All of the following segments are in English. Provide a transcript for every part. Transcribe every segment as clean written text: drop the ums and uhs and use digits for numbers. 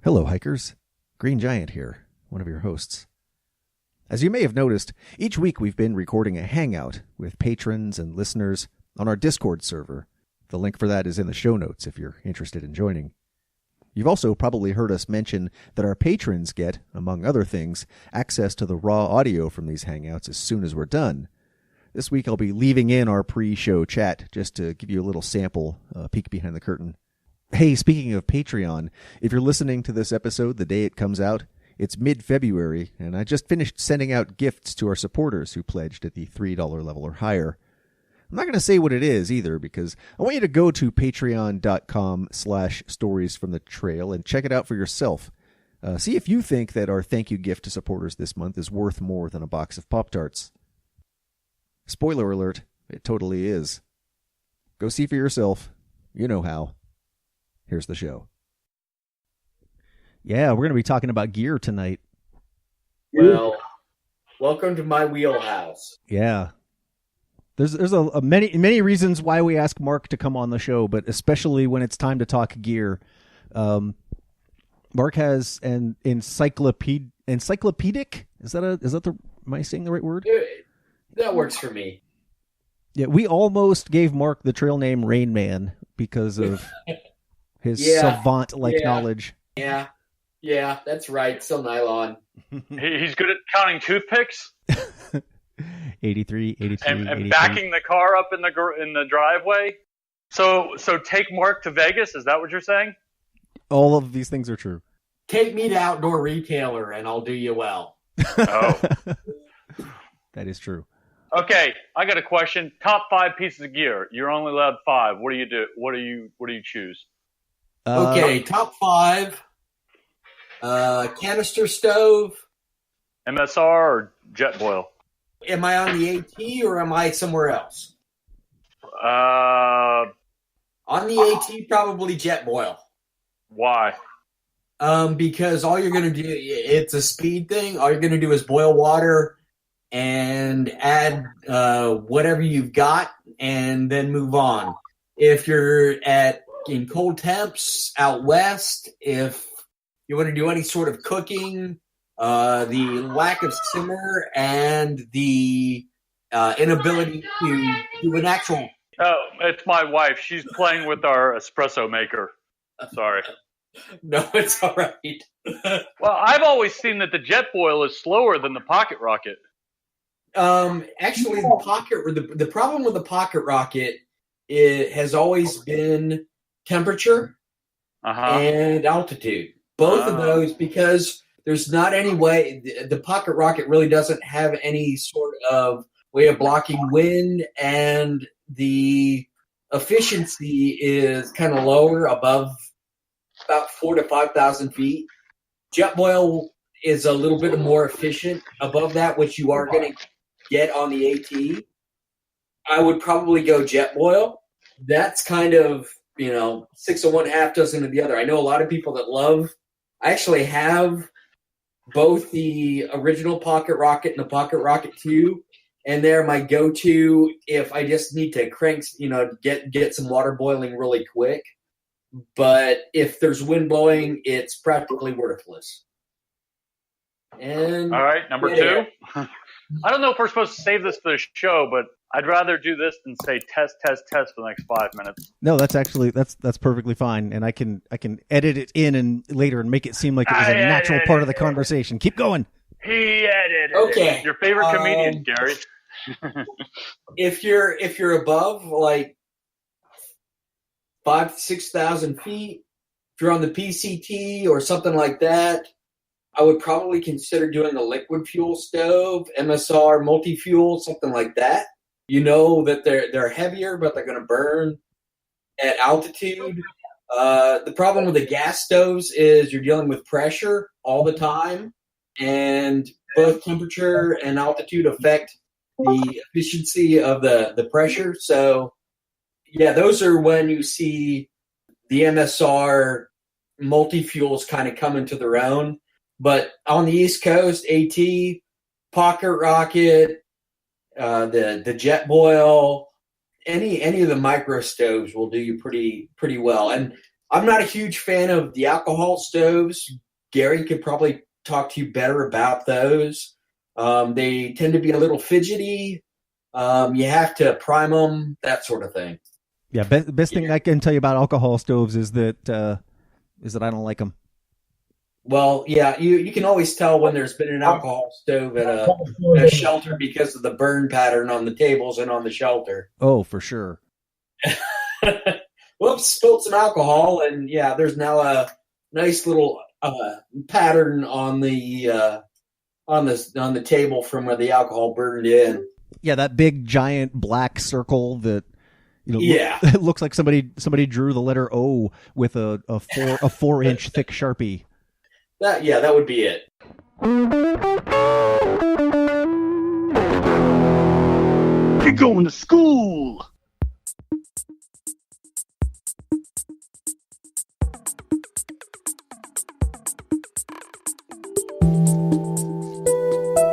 Hello, hikers. Green Giant here, one of your hosts. As you may have noticed, each week we've been recording a hangout with patrons and listeners on our Discord server. The link for that is in the show notes if you're interested in joining. You've also probably heard us mention that our patrons get, among other things, access to the raw audio from these hangouts as soon as we're done. This week I'll be leaving in our pre-show chat just to give you a little sample, peek behind the curtain. Hey, speaking of Patreon, if you're listening to this episode the day it comes out, it's mid-February, and I just finished sending out gifts to our supporters who pledged at the $3 level or higher. I'm not going to say what it is either, because I want you to go to patreon.com/storiesfromthetrail and check it out for yourself. See if you think that our thank you gift to supporters this month is worth more than a box of Pop-Tarts. Spoiler alert, it totally is. Go see for yourself. You know how. Here's the show. Yeah, we're going to be talking about gear tonight. Well, welcome to my wheelhouse. Yeah. There's a many reasons why we ask Mark to come on the show, but especially when it's time to talk gear. Mark has an encyclopedic. Am I saying the right word? That works for me. Yeah, we almost gave Mark the trail name Rainman because of his savant-like knowledge. Yeah, that's right. Still nylon. He's good at counting toothpicks. 83, and 83. Backing the car up in the driveway. So take Mark to Vegas. Is that what you're saying? All of these things are true. Take me to Outdoor Retailer, and I'll do you well. Oh, that is true. Okay, I got a question. Top 5 pieces of gear. You're only allowed 5. What do you do? What do you choose? Okay, top 5. Canister stove. MSR or jet boil? Am I on the AT or am I somewhere else? On the AT, probably jet boil. Why? Because all you're going to do, it's a speed thing. All you're going to do is boil water and add whatever you've got and then move on. If you're in cold temps out west, if you want to do any sort of cooking, the lack of simmer and the inability to do an actual... Oh, it's my wife. She's playing with our espresso maker. Sorry. No, it's all right. Well, I've always seen that the jet boil is slower than the pocket rocket. Actually, the problem with the pocket rocket has always been temperature and altitude. Both of those, because there's not any way, the pocket rocket really doesn't have any sort of way of blocking wind, and the efficiency is kind of lower above about 4,000 to 5,000 feet. Jet boil is a little bit more efficient above that, which you are going to get on the AT. I would probably go jet boil. That's kind of, 6 of one, half dozen of the other. I know a lot of people that I actually have both the original Pocket Rocket and the Pocket Rocket 2, and they're my go-to if I just need to get some water boiling really quick. But if there's wind blowing, it's practically worthless. And all right, number 2. I don't know if we're supposed to save this for the show, but I'd rather do this than say test for the next 5 minutes. No, that's perfectly fine, and I can edit it in and later and make it seem like it was a natural part of the conversation. Keep going. He edited. Okay. It. Your favorite comedian, Gary. If you're above like 5,000 to 6,000 feet, if you're on the PCT or something like that, I would probably consider doing a liquid fuel stove, MSR, multi-fuel, something like that. You know that they're heavier, but they're going to burn at altitude. The problem with the gas stoves is you're dealing with pressure all the time, and both temperature and altitude affect the efficiency of the pressure. So, yeah, those are when you see the MSR multi-fuels kind of come into their own. But on the East Coast, AT, Pocket Rocket, the Jet Boil, any of the micro stoves will do you pretty well. And I'm not a huge fan of the alcohol stoves. Gary could probably talk to you better about those. They tend to be a little fidgety. You have to prime them, that sort of thing. Yeah, best thing I can tell you about alcohol stoves is that I don't like them. Well, yeah, you can always tell when there's been an alcohol stove at a shelter because of the burn pattern on the tables and on the shelter. Oh, for sure. Whoops, spilled some alcohol, and yeah, there's now a nice little pattern on the table from where the alcohol burned in. Yeah, that big giant black circle that it looks like somebody drew the letter O with a 4-inch thick Sharpie. That would be it. You're going to school.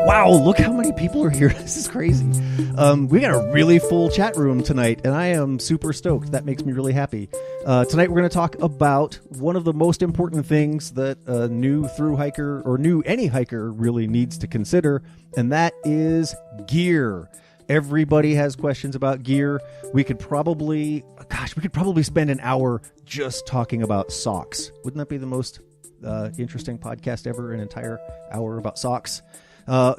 Wow, look how many people are here. This is crazy. We got a really full chat room tonight, and I am super stoked. That makes me really happy. Tonight we're going to talk about one of the most important things that a new thru hiker or any hiker really needs to consider, and that is gear. Everybody has questions about gear. We could probably spend an hour just talking about socks. Wouldn't that be the most interesting podcast ever, an entire hour about socks?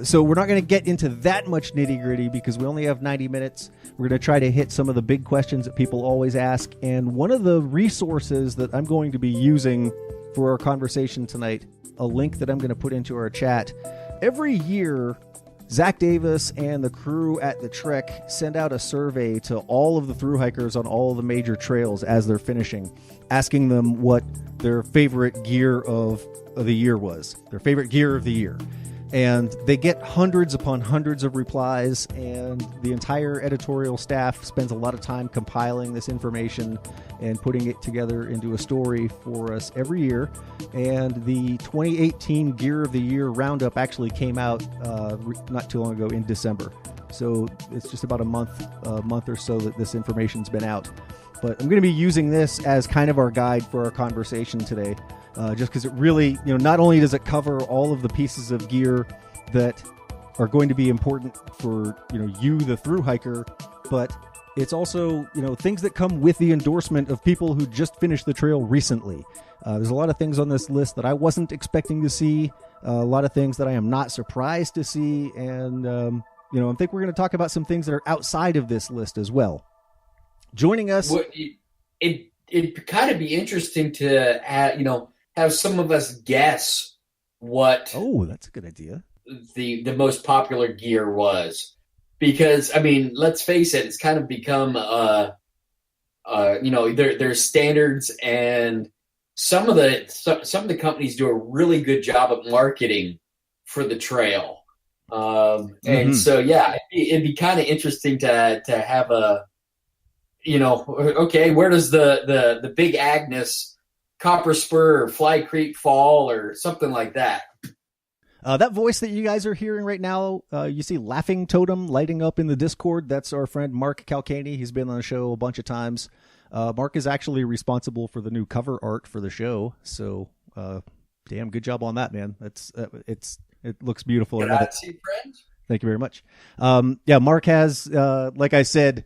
So we're not going to get into that much nitty-gritty because we only have 90 minutes. We're going to try to hit some of the big questions that people always ask. And one of the resources that I'm going to be using for our conversation tonight, a link that I'm going to put into our chat. Every year, Zach Davis and the crew at the Trek send out a survey to all of the thru hikers on all of the major trails as they're finishing, asking them what their favorite gear of the year was, their favorite gear of the year. And they get hundreds upon hundreds of replies, and the entire editorial staff spends a lot of time compiling this information and putting it together into a story for us every year. And the 2018 Gear of the Year Roundup actually came out not too long ago in December. So it's just about a month or so that this information's been out. But I'm going to be using this as kind of our guide for our conversation today. Just because it really, not only does it cover all of the pieces of gear that are going to be important for, you, the thru hiker, but it's also, things that come with the endorsement of people who just finished the trail recently. There's a lot of things on this list that I wasn't expecting to see, a lot of things that I am not surprised to see, and, I think we're going to talk about some things that are outside of this list as well. Joining us... It'd kind of be interesting to have some of us guess what. Oh, that's a good idea. The most popular gear was, because let's face it, it's kind of become there's standards, and some of the companies do a really good job at marketing for the trail, and so it'd be kind of interesting to have a where does the Big Agnes Copper Spur or Fly Creek fall or something like that. That voice that you guys are hearing right now, you see Laughing Totem lighting up in the Discord. That's our friend Mark Calcagni. He's been on the show a bunch of times. Mark is actually responsible for the new cover art for the show. So, damn good job on that, man. It looks beautiful. Grazie, friend. Thank you very much. Mark has, like I said,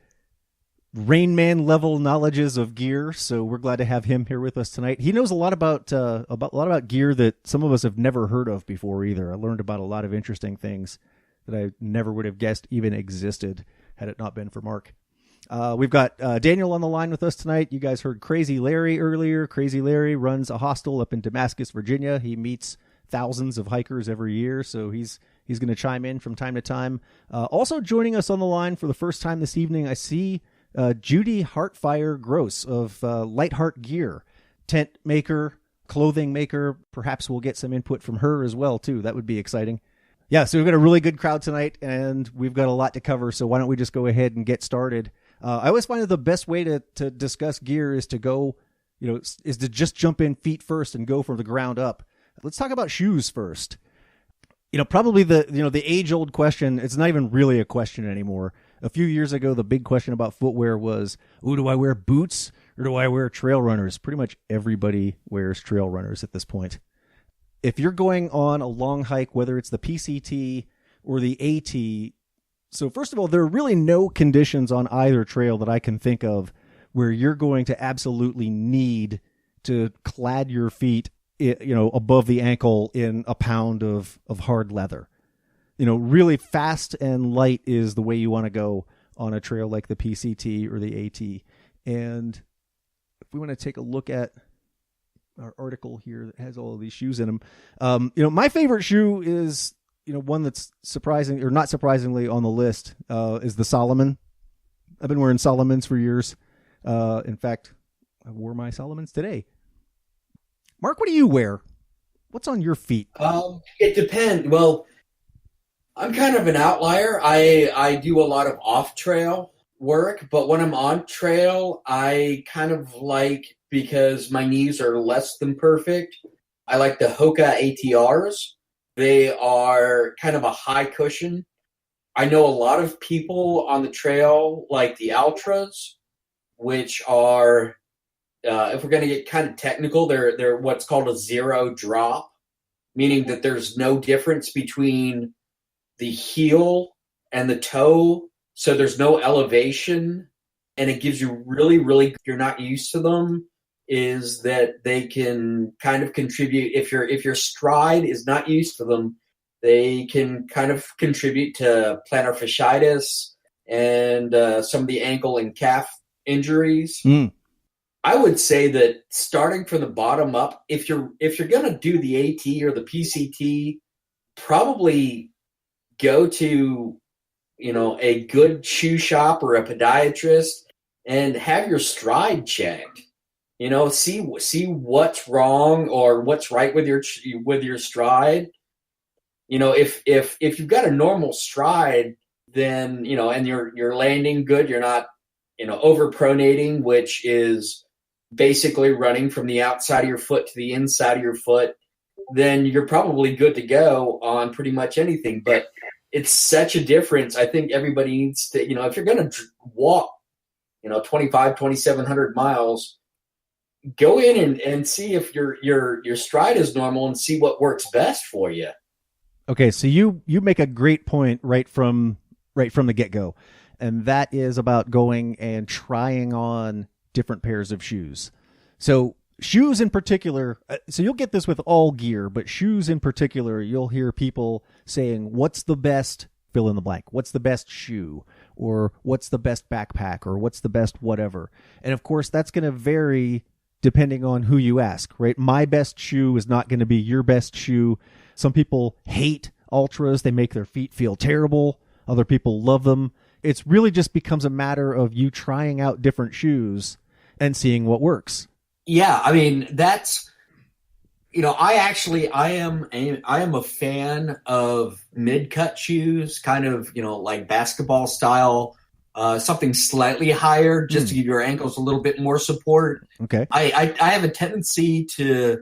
Rainman level knowledges of gear, so we're glad to have him here with us tonight. He knows a lot about gear that some of us have never heard of before either. I learned about a lot of interesting things that I never would have guessed even existed had it not been for Mark. We've got Daniel on the line with us tonight. You guys heard Crazy Larry earlier. Crazy Larry runs a hostel up in Damascus, Virginia. He meets thousands of hikers every year, so he's going to chime in from time to time. Also joining us on the line for the first time this evening, I see Judy Heartfire Gross of LightHeart Gear, tent maker, clothing maker. Perhaps we'll get some input from her as well, too. That would be exciting. Yeah, so we've got a really good crowd tonight, and we've got a lot to cover, so why don't we just go ahead and get started. I always find that the best way to discuss gear is to go, is to just jump in feet first and go from the ground up. Let's talk about shoes first. Probably the age-old question, it's not even really a question anymore. A few years ago, the big question about footwear was, do I wear boots Or do I wear trail runners? Pretty much everybody wears trail runners at this point. If you're going on a long hike, whether it's the PCT or the AT, so first of all, there are really no conditions on either trail that I can think of where you're going to absolutely need to clad your feet, above the ankle in a pound of hard leather. Really fast and light is the way you want to go on a trail like the PCT or the AT. And if we want to take a look at our article here that has all of these shoes in them, my favorite shoe is, one that's surprising or not surprisingly on the list, is the Salomon. I've been wearing Salomons for years. In fact, I wore my Salomons today. Mark, what do you wear? What's on your feet? It depends. Well, I'm kind of an outlier. I do a lot of off-trail work, but when I'm on trail, I kind of like, because my knees are less than perfect, I like the Hoka ATRs. They are kind of a high cushion. I know a lot of people on the trail like the Altras, which are, if we're going to get kind of technical, they're what's called a zero drop, meaning that there's no difference between the heel and the toe, so there's no elevation, and it gives you really, really, if you're not used to them, is that they can kind of contribute, if your stride is not used to them, they can kind of contribute to plantar fasciitis and some of the ankle and calf injuries. I would say that starting from the bottom up, if you're going to do the AT or the PCT, probably go to, a good shoe shop or a podiatrist and have your stride checked. See what's wrong or what's right with your stride. If you've got a normal stride, then, and you're landing good, you're not, overpronating, which is basically running from the outside of your foot to the inside of your foot, then you're probably good to go on pretty much anything. But it's such a difference. I think everybody needs to, if you're going to walk, 2,700 miles, go in and see if your stride is normal and see what works best for you. Okay, so you make a great point right from the get-go, and that is about going and trying on different pairs of shoes. So shoes in particular, so you'll get this with all gear, but shoes in particular, you'll hear people saying, what's the best fill in the blank? What's the best shoe? Or what's the best backpack? Or what's the best whatever? And of course, that's going to vary depending on who you ask, right? My best shoe is not going to be your best shoe. Some people hate Ultras. They make their feet feel terrible. Other people love them. It's really just becomes a matter of you trying out different shoes and seeing what works. Yeah, I mean, that's, I am a fan of mid-cut shoes, kind of, like basketball style, something slightly higher just to give your ankles a little bit more support. Okay. I have a tendency to,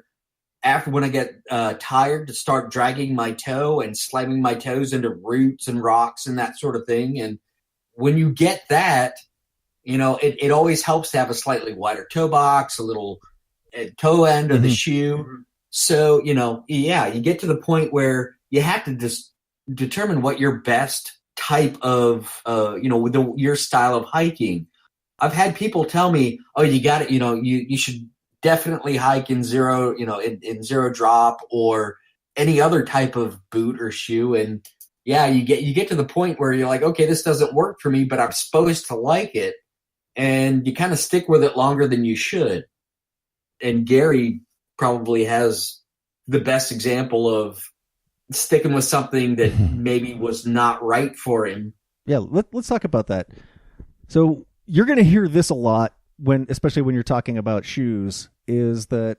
after when I get tired, to start dragging my toe and slamming my toes into roots and rocks and that sort of thing. And when you get that, it always helps to have a slightly wider toe box, a little toe end of the shoe. So, you get to the point where you have to just determine what your best type of, your style of hiking. I've had people tell me, oh, you got it, you should definitely hike in zero, in zero drop or any other type of boot or shoe. And yeah, you get to the point where you're like, okay, this doesn't work for me, but I'm supposed to like it. And you kind of stick with it longer than you should. And Gary probably has the best example of sticking with something that maybe was not right for him. Yeah, let's talk about that. So you're going to hear this a lot, especially when you're talking about shoes, is that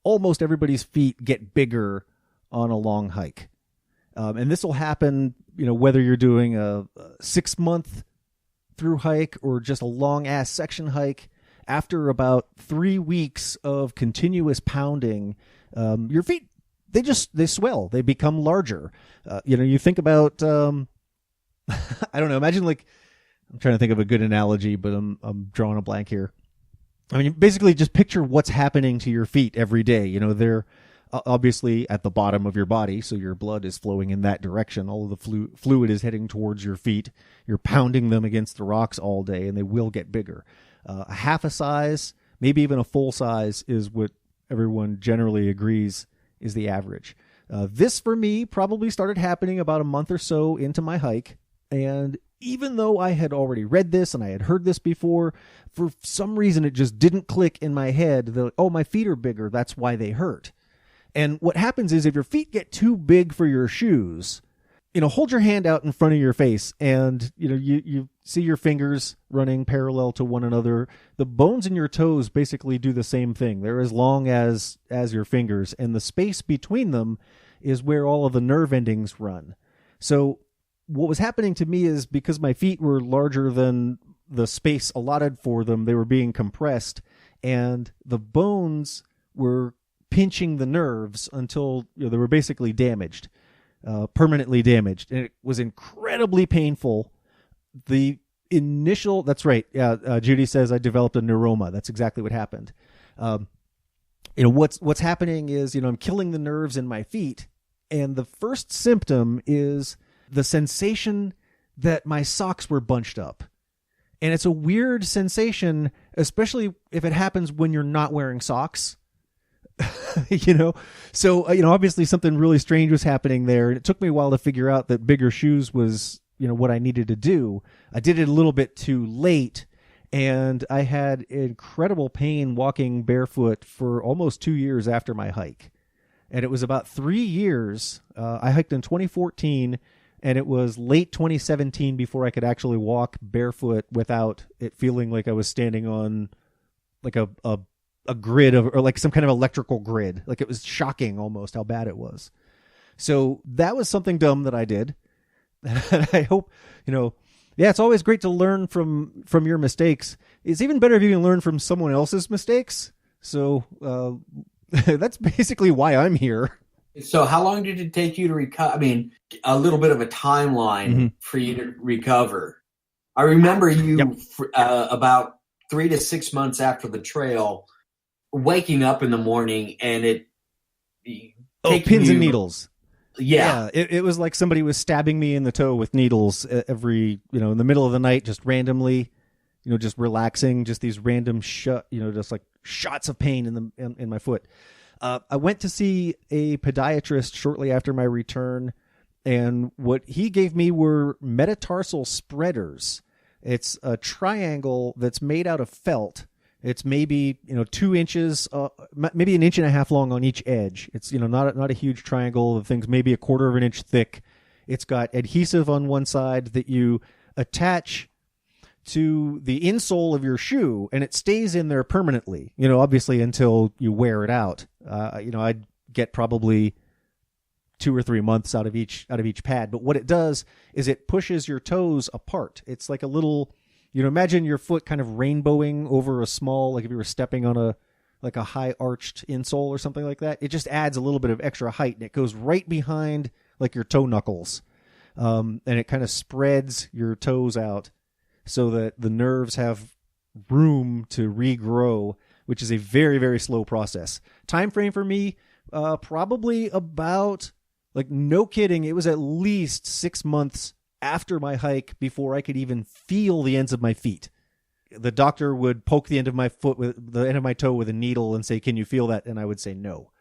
almost everybody's feet get bigger on a long hike. And this will happen, whether you're doing a 6-month through hike or just a long ass section hike. After about 3 weeks of continuous pounding, your feet, they swell, they become larger. You think about, I don't know, imagine like I'm trying to think of a good analogy, but I'm drawing a blank here. I mean, basically just picture what's happening to your feet every day. You know, they're obviously at the bottom of your body, so your blood is flowing in that direction. All of the fluid is heading towards your feet. You're pounding them against the rocks all day, and they will get bigger. A half a size, maybe even a full size, is what everyone generally agrees is the average. This, for me, probably started happening about a month or so into my hike, and even though I had already read this and I had heard this before, for some reason it just didn't click in my head that, oh, my feet are bigger, that's why they hurt. And what happens is if your feet get too big for your shoes, you know, hold your hand out in front of your face and, you know, you see your fingers running parallel to one another. The bones in your toes basically do the same thing. They're as long as your fingers, and the space between them is where all of the nerve endings run. So what was happening to me is because my feet were larger than the space allotted for them, they were being compressed, and the bones were pinching the nerves until, you know, they were basically damaged, permanently damaged. And it was incredibly painful. The initial, that's right. Yeah. Judy says I developed a neuroma. That's exactly what happened. You know, what's happening is, you know, I'm killing the nerves in my feet. And the first symptom is the sensation that my socks were bunched up. And it's a weird sensation, especially if it happens when you're not wearing socks. You know, so, you know, obviously something really strange was happening there. And it took me a while to figure out that bigger shoes was, you know, what I needed to do. I did it a little bit too late, and I had incredible pain walking barefoot for almost 2 years after my hike. And it was about 3 years. I hiked in 2014, and it was late 2017 before I could actually walk barefoot without it feeling like I was standing on like a grid of, or like some kind of electrical grid. Like it was shocking almost how bad it was. So that was something dumb that I did. And I hope, you know, yeah, it's always great to learn from your mistakes. It's even better if you can learn from someone else's mistakes. So that's basically why I'm here. So how long did it take you to recover? I mean, a little bit of a timeline for you to recover. I remember you about 3 to 6 months after the trail, waking up in the morning and it pins and needles. Yeah. It was like somebody was stabbing me in the toe with needles every, you know, in the middle of the night, just randomly, you know, just relaxing, just these random just like shots of pain in my foot. I went to see a podiatrist shortly after my return, and what he gave me were metatarsal spreaders. It's a triangle that's made out of felt. It's maybe, you know, 2 inches, maybe 1.5 inches long on each edge. It's, you know, not a huge triangle. The thing's maybe 1/4 of an inch thick. It's got adhesive on one side that you attach to the insole of your shoe, and it stays in there permanently, you know, obviously until you wear it out. You know, I'd get probably 2 or 3 months out of each pad. But what it does is it pushes your toes apart. It's like a little, you know, imagine your foot kind of rainbowing over a small, like if you were stepping on a high arched insole or something like that. It just adds a little bit of extra height, and it goes right behind like your toe knuckles. And it kind of spreads your toes out so that the nerves have room to regrow, which is a very, very slow process. Time frame for me, probably about, like, no kidding, it was at least 6 months after my hike before I could even feel the ends of my feet. The doctor would poke the end of my foot with the end of my toe with a needle and say, "Can you feel that?" And I would say no.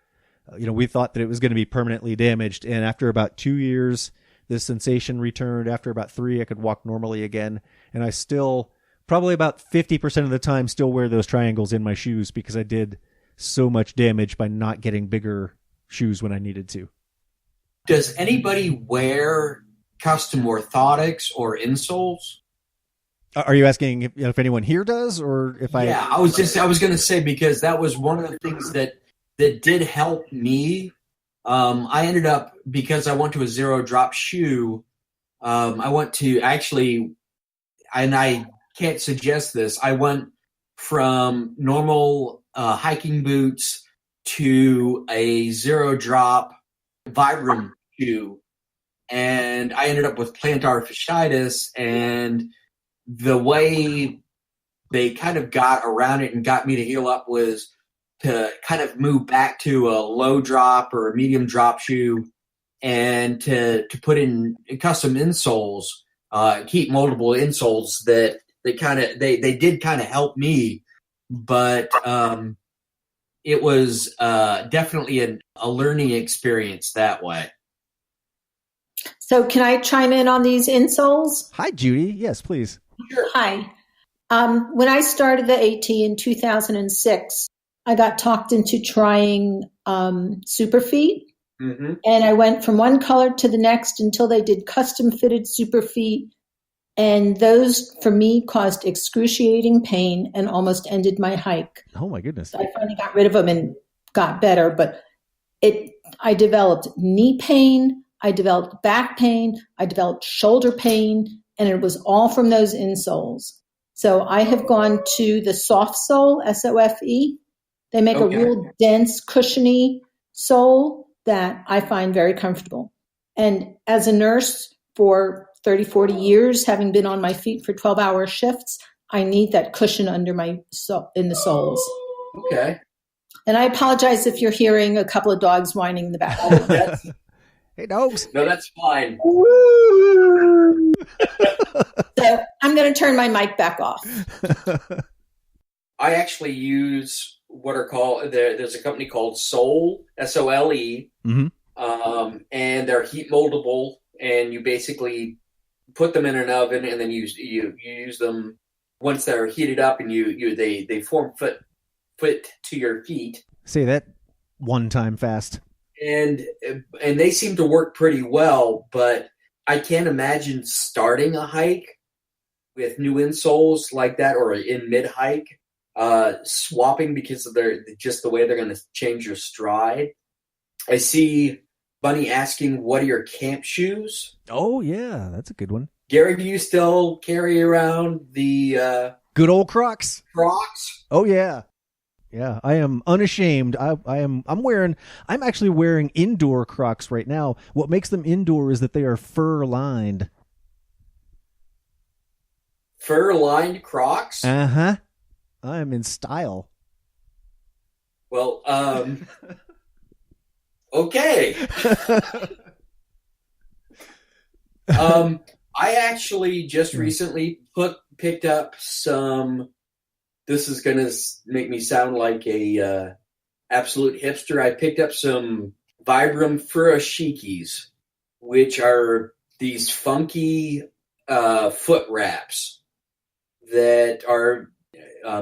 You know, we thought that it was going to be permanently damaged. And after about 2 years, the sensation returned. After about 3, I could walk normally again. And I still, probably about 50% of the time, still wear those triangles in my shoes because I did so much damage by not getting bigger shoes when I needed to. Does anybody wear custom orthotics or insoles? Are you asking if anyone here does, or if I? Yeah, I was going to say, because that was one of the things that did help me. I ended up, because I went to a 0-drop shoe, I went to actually, and I can't suggest this, I went from normal hiking boots to a 0-drop Vibram shoe, and I ended up with plantar fasciitis, and the way they kind of got around it and got me to heal up was to kind of move back to a low drop or a medium drop shoe, and to put in custom insoles, heat moldable insoles that they did kind of help me, but it was definitely a learning experience that way. So can I chime in on these insoles? Hi, Judy. Yes, please. Sure. Hi. When I started the AT in 2006, I got talked into trying Superfeet. Mm-hmm. And I went from one color to the next until they did custom fitted Superfeet. And those, for me, caused excruciating pain and almost ended my hike. Oh, my goodness. So I finally got rid of them and got better. But I developed knee pain, I developed back pain, I developed shoulder pain, and it was all from those insoles. So I have gone to the soft sole, SOFE. They make a real dense, cushiony sole that I find very comfortable. And as a nurse for 30, 40 years, having been on my feet for 12-hour shifts, I need that cushion under in the soles. Okay. And I apologize if you're hearing a couple of dogs whining in the background. Hey, dogs. No, that's fine. So I'm going to turn my mic back off. I actually use what are called, there's a company called Sole, SOLE, Mm-hmm. And they're heat moldable, and you basically put them in an oven, and then you use them once they're heated up, and they form fit to your feet. Say that one time fast. And they seem to work pretty well, but I can't imagine starting a hike with new insoles like that, or in mid-hike, swapping because of just the way they're going to change your stride. I see Bunny asking, what are your camp shoes? Oh, yeah, that's a good one. Gary, do you still carry around the good old Crocs? Crocs? Oh, yeah. Yeah, I am unashamed. I'm actually wearing indoor Crocs right now. What makes them indoor is that they are fur-lined. Fur-lined Crocs? Uh-huh. I am in style. Well, okay. I actually just recently picked up some. This is going to make me sound like a absolute hipster. I picked up some Vibram Furoshikis, which are these funky foot wraps that are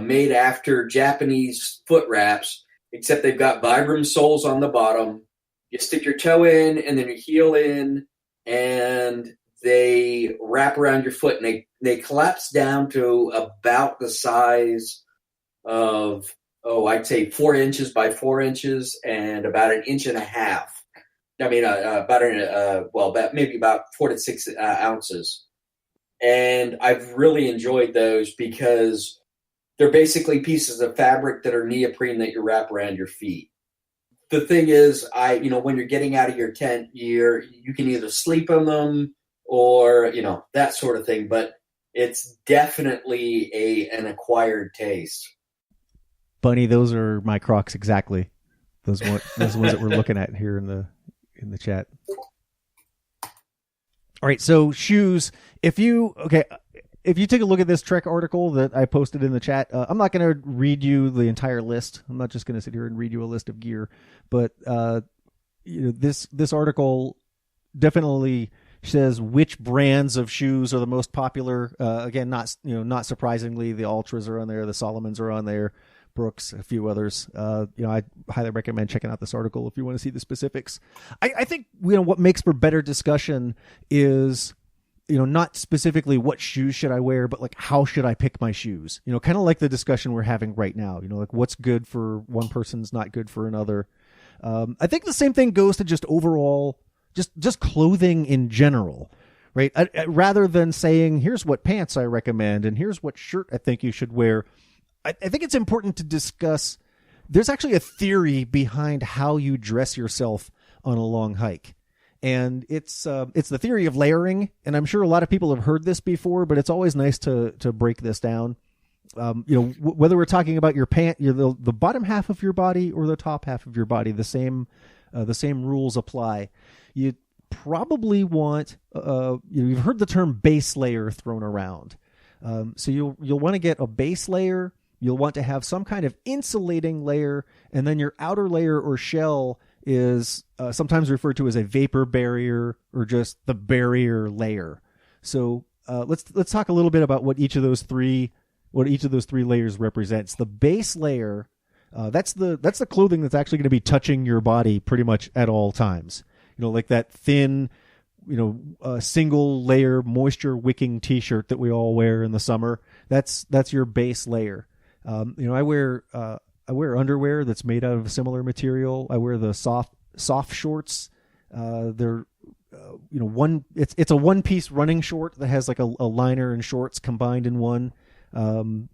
made after Japanese foot wraps, except they've got Vibram soles on the bottom. You stick your toe in and then your heel in, and they wrap around your foot, and they collapse down to about the size of, I'd say 4 inches by 4 inches and about 1.5 inches. I mean, maybe about 4 to 6 ounces. And I've really enjoyed those because they're basically pieces of fabric that are neoprene that you wrap around your feet. The thing is, when you're getting out of your tent, you can either sleep on them or, that sort of thing. But it's definitely an acquired taste. Bunny, those are my Crocs exactly. Those ones that we're looking at here in the chat. All right, so shoes. If you take a look at this Trek article that I posted in the chat, I'm not going to read you the entire list. I'm not just going to sit here and read you a list of gear, but this article definitely says which brands of shoes are the most popular. Again, not surprisingly, the Ultras are on there, the Solomons are on there, Brooks, a few others. I highly recommend checking out this article if you want to see the specifics. I think what makes for better discussion is not specifically what shoes should I wear, but like how should I pick my shoes? Kind of like the discussion we're having right now. Like what's good for one person's not good for another. I think the same thing goes to just overall, just clothing in general, right? Rather than saying here's what pants I recommend and here's what shirt I think you should wear. I think it's important to discuss. There's actually a theory behind how you dress yourself on a long hike. And it's the theory of layering, and I'm sure a lot of people have heard this before, but it's always nice to break this down. Whether we're talking about your the bottom half of your body or the top half of your body, the same rules apply. You probably want you've heard the term base layer thrown around. So you'll want to get a base layer. You'll want to have some kind of insulating layer, and then your outer layer or shell is sometimes referred to as a vapor barrier or just the barrier layer. So let's talk a little bit about what each of those three layers represents. The base layer, that's the clothing that's actually going to be touching your body pretty much at all times. Like that thin, single layer moisture wicking t-shirt that we all wear in the summer. That's your base layer. I wear underwear that's made out of a similar material. I wear the soft shorts. They're it's a one piece running short that has like a liner and shorts combined in one. Green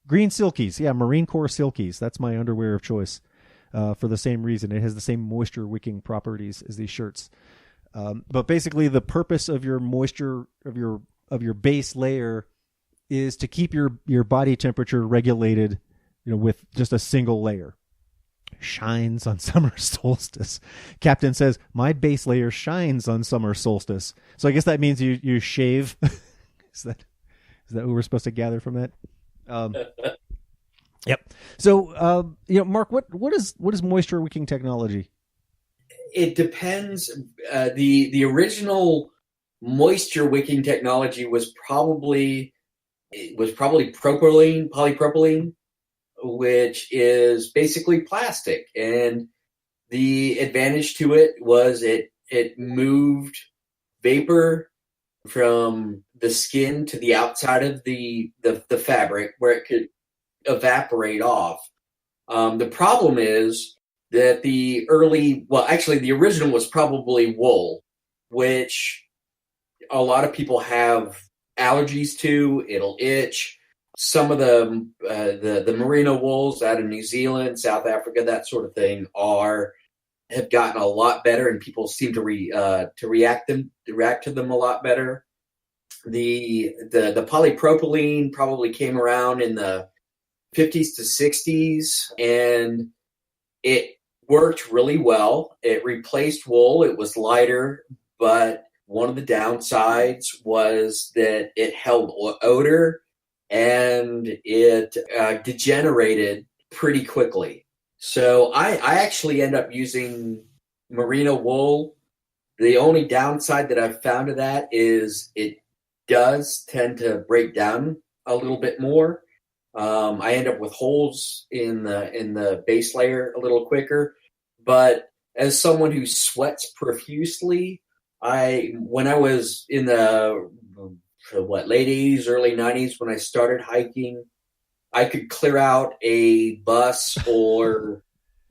silkies, Marine Corps silkies. That's my underwear of choice. For the same reason, it has the same moisture wicking properties as these shirts. But basically, the purpose of your moisture of your base layer is to keep your body temperature regulated, with just a single layer. Shines on summer solstice. Captain says, my base layer shines on summer solstice. So I guess that means you shave. Is that what we're supposed to gather from that? Yep. So, Mark, what is moisture wicking technology? It depends. The original moisture wicking technology was probably polypropylene, which is basically plastic. And the advantage to it was it moved vapor from the skin to the outside of the fabric where it could evaporate off. The problem is that the original was probably wool, which a lot of people have allergies to. It'll itch. Some of the merino wools out of New Zealand, South Africa, that sort of thing have gotten a lot better, and people seem to react to them a lot better. The polypropylene probably came around in the 50s to 60s, and it worked really well. It replaced wool. It was lighter, but one of the downsides was that it held odor, and it degenerated pretty quickly. So I actually end up using merino wool. The only downside that I've found of that is it does tend to break down a little bit more. I end up with holes in the base layer a little quicker. But as someone who sweats profusely, when I was in the late 80s, early 90s, when I started hiking, I could clear out a bus or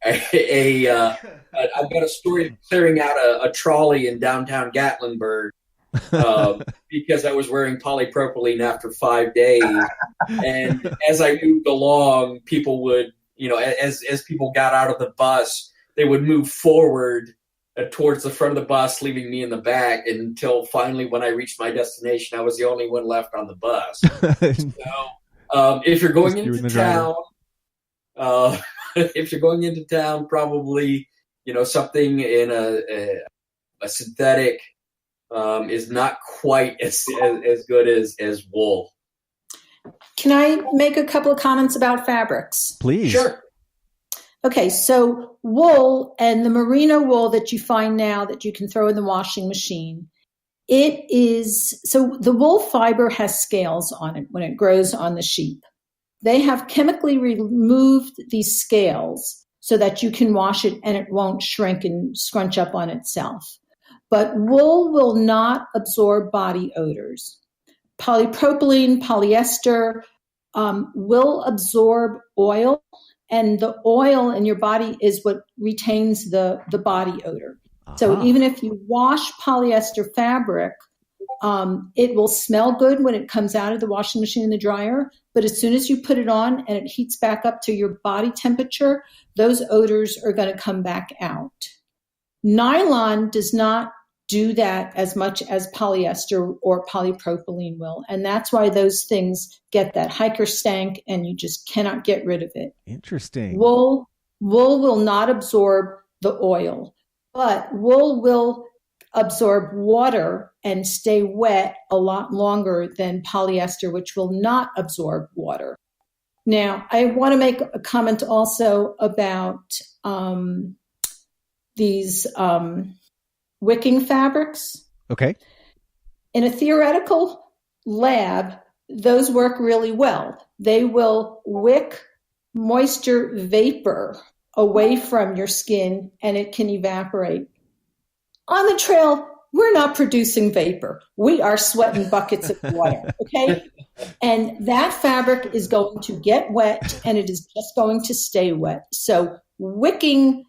I've got a story of clearing out a trolley in downtown Gatlinburg because I was wearing polypropylene after 5 days. And as I moved along, people would, as people got out of the bus, they would move forward towards the front of the bus, leaving me in the back, until finally when I reached my destination, I was the only one left on the bus. So if you're going into town, probably, something in a synthetic is not quite as good as wool. Can I make a couple of comments about fabrics? Please. Sure. Okay, so wool and the merino wool that you find now that you can throw in the washing machine, so the wool fiber has scales on it when it grows on the sheep. They have chemically removed these scales so that you can wash it and it won't shrink and scrunch up on itself. But wool will not absorb body odors. Polypropylene, polyester will absorb oil, and the oil in your body is what retains the body odor. So even if you wash polyester fabric, it will smell good when it comes out of the washing machine and the dryer. But as soon as you put it on and it heats back up to your body temperature, those odors are going to come back out. Nylon does not do that as much as polyester or polypropylene will. And that's why those things get that hiker stank and you just cannot get rid of it. Interesting. Wool will not absorb the oil, but wool will absorb water and stay wet a lot longer than polyester, which will not absorb water. Now, I want to make a comment also about these wicking fabrics. Okay. In a theoretical lab, those work really well. They will wick moisture vapor away from your skin and it can evaporate. On the trail, we're not producing vapor. We are sweating buckets of water, okay? And that fabric is going to get wet and it is just going to stay wet. So wicking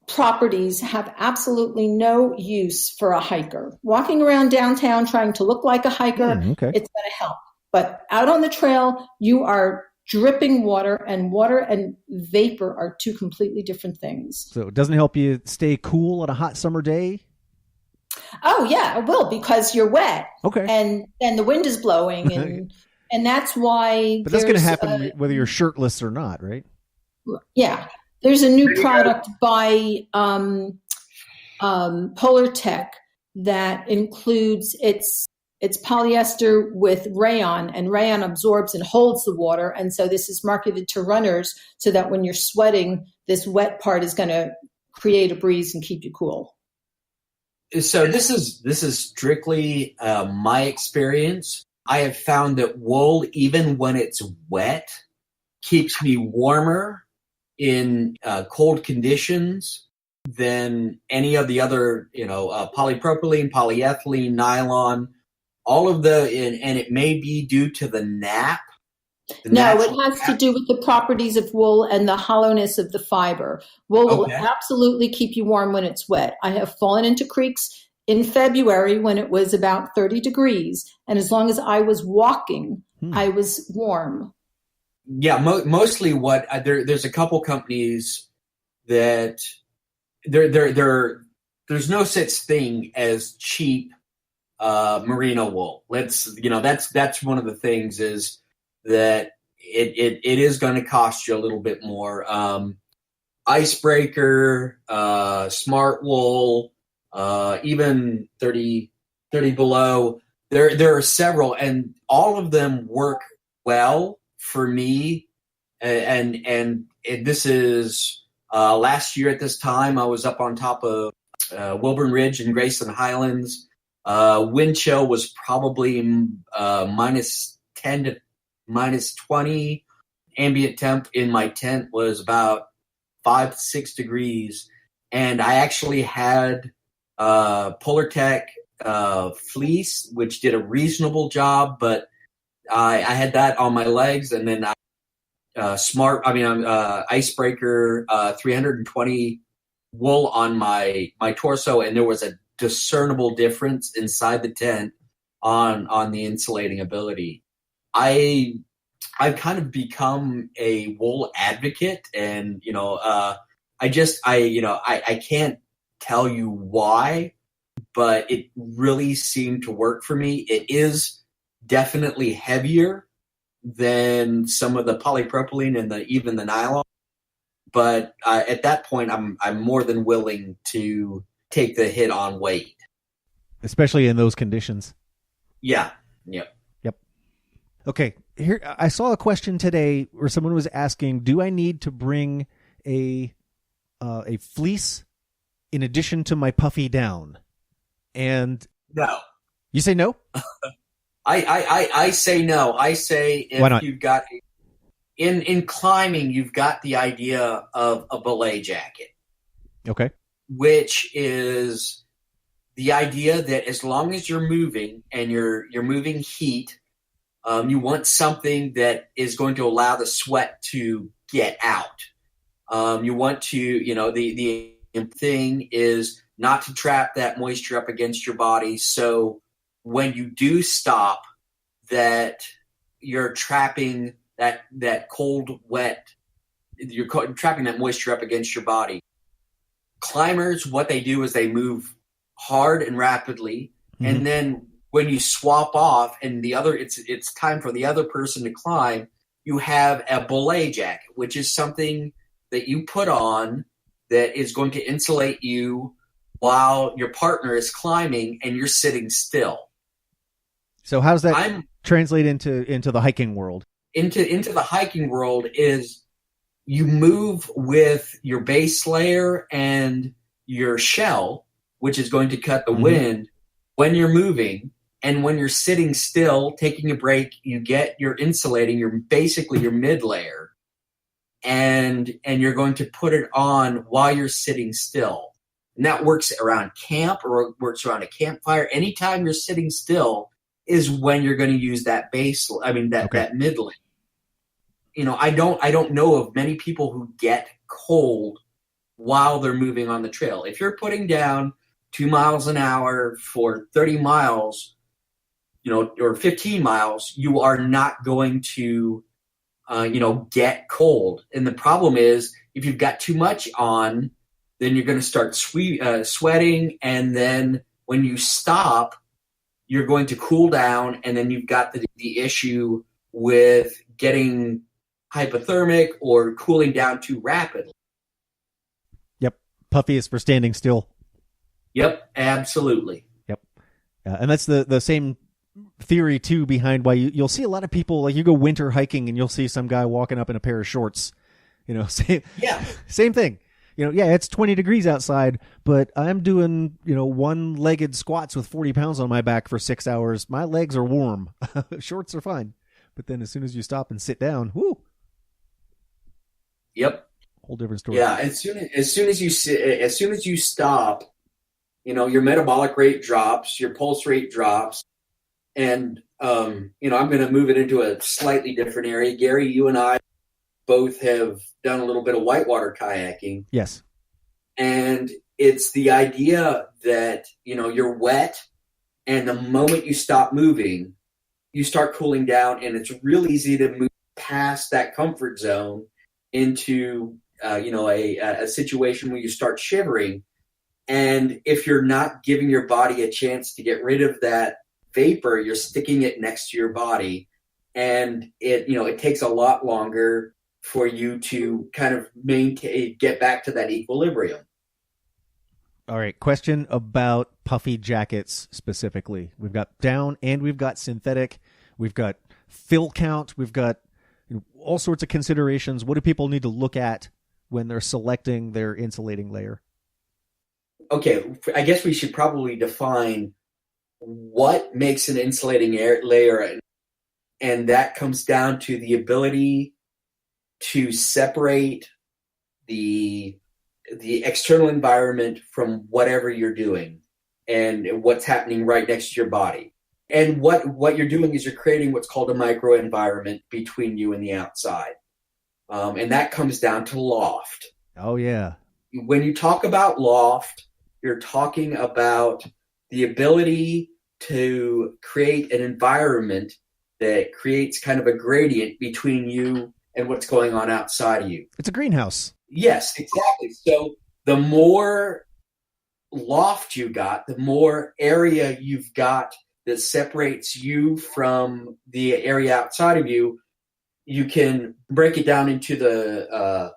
properties have absolutely no use for a hiker. Walking around downtown trying to look like a hiker, it's going to help. But out on the trail, you are dripping water and vapor are two completely different things. So it doesn't help you stay cool on a hot summer day? Oh, yeah, it will because you're wet. Okay. And the wind is blowing and that's why. But that's going to happen whether you're shirtless or not, right? Yeah. There's a new product by Polar Tech that includes it's polyester with rayon, and rayon absorbs and holds the water. And so this is marketed to runners so that when you're sweating, this wet part is going to create a breeze and keep you cool. So this is strictly my experience. I have found that wool, even when it's wet, keeps me warmer in cold conditions than any of the other, polypropylene, polyethylene, nylon, all of and it may be due to the nap. No, it has to do with the properties of wool and the hollowness of the fiber. Wool will absolutely keep you warm when it's wet. I have fallen into creeks in February when it was about 30 degrees. And as long as I was walking, I was warm. Yeah, mostly there's a couple companies that there's no such thing as cheap merino wool. That's one of the things is that it is going to cost you a little bit more. Icebreaker, Smart Wool, even 30 Below. There are several, and all of them work well for me. And this is last year at this time, I was up on top of Wilburn Ridge in Grayson Highlands. Wind chill was probably minus 10 to minus 20. Ambient temp in my tent was about 5 to 6 degrees. And I actually had Polar Tech fleece, which did a reasonable job, but I had that on my legs, and then Icebreaker 320 wool on my torso, and there was a discernible difference inside the tent on the insulating ability. I've kind of become a wool advocate, and I can't tell you why, but it really seemed to work for me. It is definitely heavier than some of the polypropylene and even the nylon, but at that point, I'm more than willing to take the hit on weight, especially in those conditions. Yeah. Yep. Okay. Here, I saw a question today where someone was asking, "Do I need to bring a fleece in addition to my puffy down?" And no, you say no. I say no. I say Why not? You've got in climbing, you've got the idea of a belay jacket. Okay. Which is the idea that as long as you're moving and you're moving heat, you want something that is going to allow the sweat to get out. You want to, the thing is not to trap that moisture up against your body. So when you do stop, that you're trapping that cold, wet, you're trapping that moisture up against your body. climbers, what they do is they move hard and rapidly, and then when you swap off and it's time for the other person to climb, you have a belay jacket, which is something that you put on that is going to insulate you while your partner is climbing and you're sitting still. So how does that translate into the hiking world? Into the hiking world is you move with your base layer and your shell, which is going to cut the wind when you're moving. And when you're sitting still, taking a break, you get your insulating, basically your mid layer, and you're going to put it on while you're sitting still. And that works around camp or works around a campfire. Anytime you're sitting still is when you're going to use that that mid layer. You know, I don't know of many people who get cold while they're moving on the trail. If you're putting down 2 miles an hour for 30 miles, or 15 miles, you are not going to, get cold. And the problem is if you've got too much on, then you're going to start sweating. And then when you stop, you're going to cool down. And then you've got the issue with getting hypothermic or cooling down too rapidly. Yep. Puffy is for standing still. Yep, absolutely. Yep. And that's the same theory too behind why you'll see a lot of people, like you go winter hiking and you'll see some guy walking up in a pair of shorts, same thing. It's 20 degrees outside, but I'm doing, one-legged squats with 40 pounds on my back for 6 hours. My legs are warm. Shorts are fine. But then as soon as you stop and sit down, whoo. Yep. Whole different story. Yeah, as soon as you stop, your metabolic rate drops, your pulse rate drops. And, I'm going to move it into a slightly different area. Gary, you and I both have done a little bit of whitewater kayaking. Yes. And it's the idea that, you're wet, and the moment you stop moving, you start cooling down, and it's real easy to move past that comfort zone into, a situation where you start shivering. And if you're not giving your body a chance to get rid of that vapor, you're sticking it next to your body, and it takes a lot longer for you to kind of get back to that equilibrium. All right, question about puffy jackets specifically. We've got down and we've got synthetic. We've got fill count. We've got all sorts of considerations. What do people need to look at when they're selecting their insulating layer? Okay, I guess we should probably define what makes an insulating layer, and that comes down to the ability to separate the external environment from whatever you're doing and what's happening right next to your body. And what you're doing is you're creating what's called a microenvironment between you and the outside. And that comes down to loft. Oh, yeah. When you talk about loft, you're talking about the ability to create an environment that creates kind of a gradient between you and what's going on outside of you. It's a greenhouse. Yes, exactly. So the more loft you got, the more area you've got that separates you from the area outside of you, you can break it down into the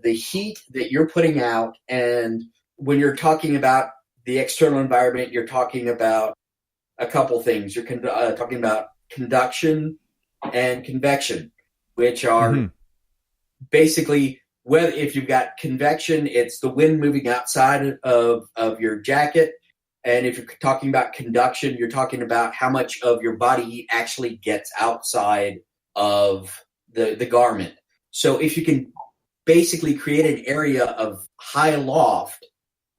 heat that you're putting out. And when you're talking about the external environment, you're talking about a couple things. You're talking about conduction and convection, which are basically, whether if you've got convection, it's the wind moving outside of your jacket. And if you're talking about conduction, you're talking about how much of your body heat actually gets outside of the garment. So if you can basically create an area of high loft,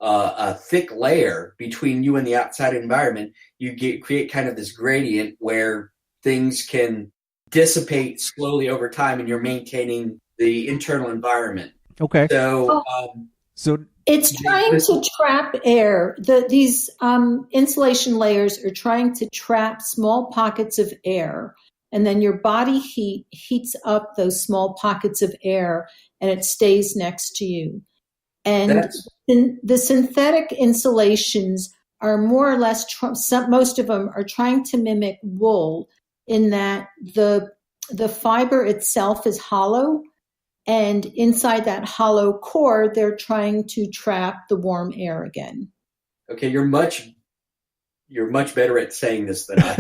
a thick layer between you and the outside environment, you create kind of this gradient where things can dissipate slowly over time, and you're maintaining the internal environment. Okay. So it's trying to trap air. These insulation layers are trying to trap small pockets of air, and then your body heats up those small pockets of air, and it stays next to you. And the synthetic insulations are more or less, most of them are trying to mimic wool in that the fiber itself is hollow, and inside that hollow core, they're trying to trap the warm air again. Okay, you're much better at saying this than I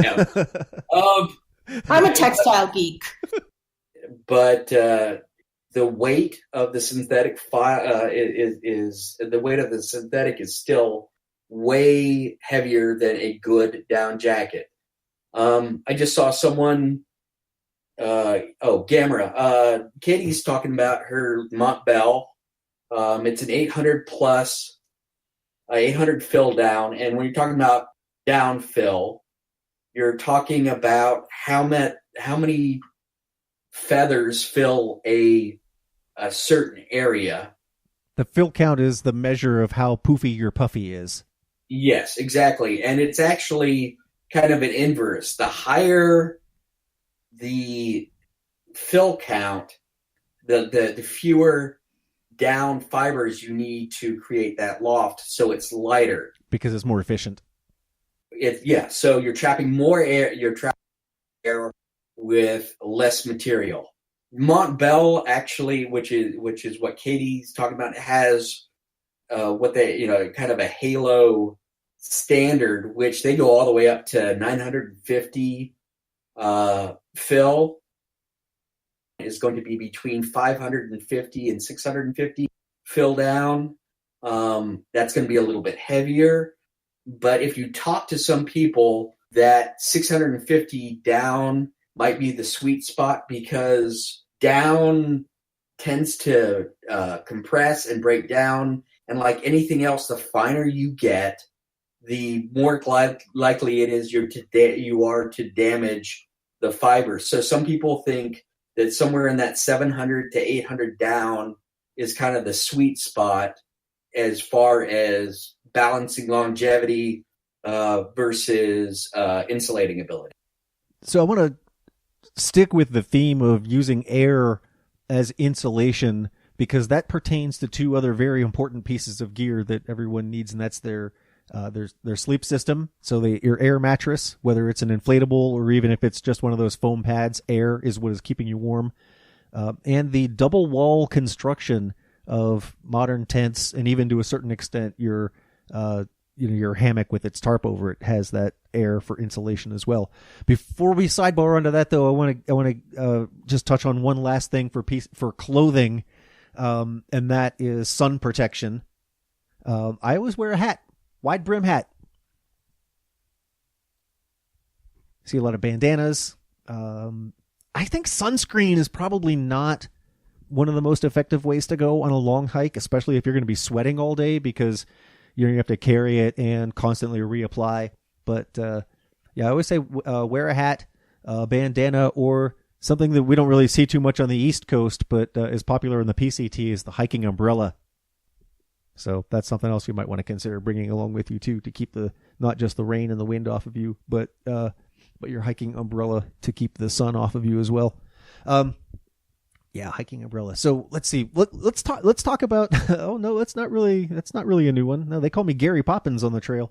am. I'm a textile geek. But the weight of the synthetic is the weight of the synthetic is still way heavier than a good down jacket. I just saw someone. Gamera. Katie's talking about her Montbell. It's an 800 plus, 800 fill down, and when you're talking about down fill, you're talking about how many feathers fill a certain area. The fill count is the measure of how poofy your puffy is. Yes, exactly. And it's actually kind of an inverse. The higher the fill count, the fewer down fibers you need to create that loft, so it's lighter. Because it's more efficient. So you're trapping more air. You're trapping air with less material. Montbell actually, which is what Katie's talking about, has kind of a halo standard, which they go all the way up to 950 fill. Is going to be between 550 and 650 fill down. That's going to be a little bit heavier. But if you talk to some people, that 650 down might be the sweet spot, because down tends to compress and break down. And like anything else, the finer you get, the more likely it is you are to damage the fiber. So some people think that somewhere in that 700 to 800 down is kind of the sweet spot as far as balancing longevity versus insulating ability. So I want to stick with the theme of using air as insulation, because that pertains to two other very important pieces of gear that everyone needs, and that's their sleep system. So your air mattress, whether it's an inflatable or even if it's just one of those foam pads, air is what is keeping you warm. And the double wall construction of modern tents, and even to a certain extent your hammock with its tarp over it, has that air for insulation as well. Before we sidebar onto that, though, I want to just touch on one last thing for clothing, and that is sun protection. I always wear a hat. Wide brim hat. See a lot of bandanas. I think sunscreen is probably not one of the most effective ways to go on a long hike, especially if you're going to be sweating all day, because you have to carry it and constantly reapply. But I always say wear a hat, bandana, or something that we don't really see too much on the East Coast, but is popular in the PCT, is the hiking umbrella. So that's something else you might want to consider bringing along with you too, to keep not just the rain and the wind off of you, but your hiking umbrella to keep the sun off of you as well. Hiking umbrella. So let's see. Let's talk about. Oh no, that's not really a new one. No, they call me Gary Poppins on the trail.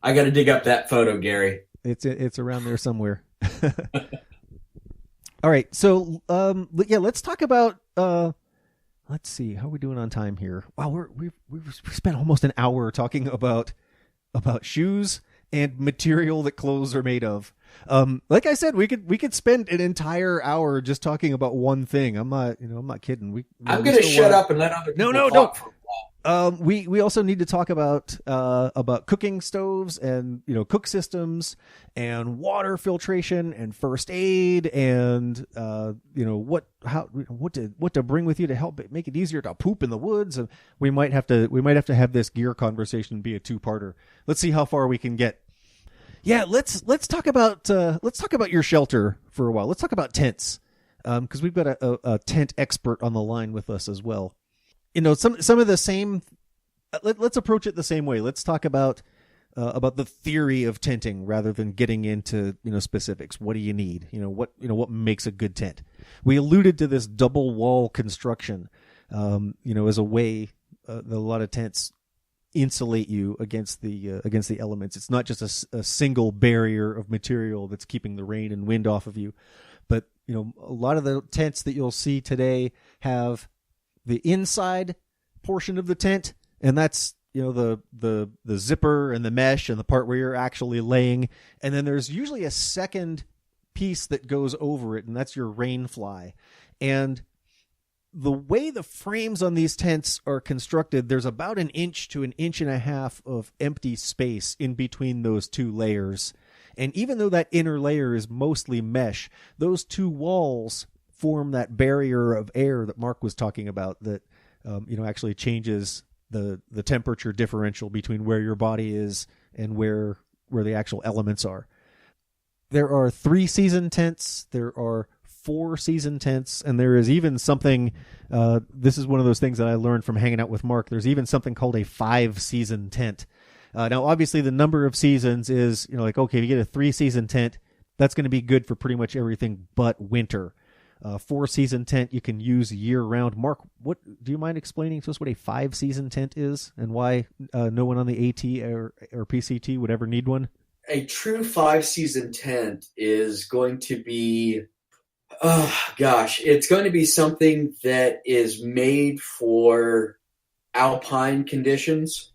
I got to dig up that photo, Gary. It's around there somewhere. All right. So let's talk about. Let's see, how are we doing on time here? Wow, we've spent almost an hour talking about shoes and material that clothes are made of. Like I said, we could spend an entire hour just talking about one thing. I'm not kidding. I'm going to shut up and let other people talk for a while. We also need to talk about cooking stoves and cook systems and water filtration and first aid and what to bring with you to help make it easier to poop in the woods. And we might have to have this gear conversation be a two-parter. Let's see how far we can get. Yeah, let's talk about your shelter for a while. Let's talk about tents, because we've got a tent expert on the line with us as well. Some of the same. Let's approach it the same way. Let's talk about the theory of tenting rather than getting into specifics. What do you need? What makes a good tent? We alluded to this double wall construction, as a way a lot of tents insulate you against the elements. It's not just a single barrier of material that's keeping the rain and wind off of you, but a lot of the tents that you'll see today have the inside portion of the tent, and that's the zipper and the mesh and the part where you're actually laying, and then there's usually a second piece that goes over it, and that's your rain fly. And the way the frames on these tents are constructed, there's about 1 inch to 1.5 inches of empty space in between those two layers. And even though that inner layer is mostly mesh, those two walls form that barrier of air that Mark was talking about that actually changes the temperature differential between where your body is and where the actual elements are. There are 3-season tents, there are 4-season tents, and there is even something, this is one of those things that I learned from hanging out with Mark, there's even something called a 5-season tent. Now, obviously, the number of seasons is, okay, if you get a 3-season tent, that's going to be good for pretty much everything but winter. 4-season tent you can use year-round. Mark, do you mind explaining to us what a 5-season tent is and why no one on the AT or PCT would ever need one? A true 5-season tent is going to be, it's going to be something that is made for alpine conditions,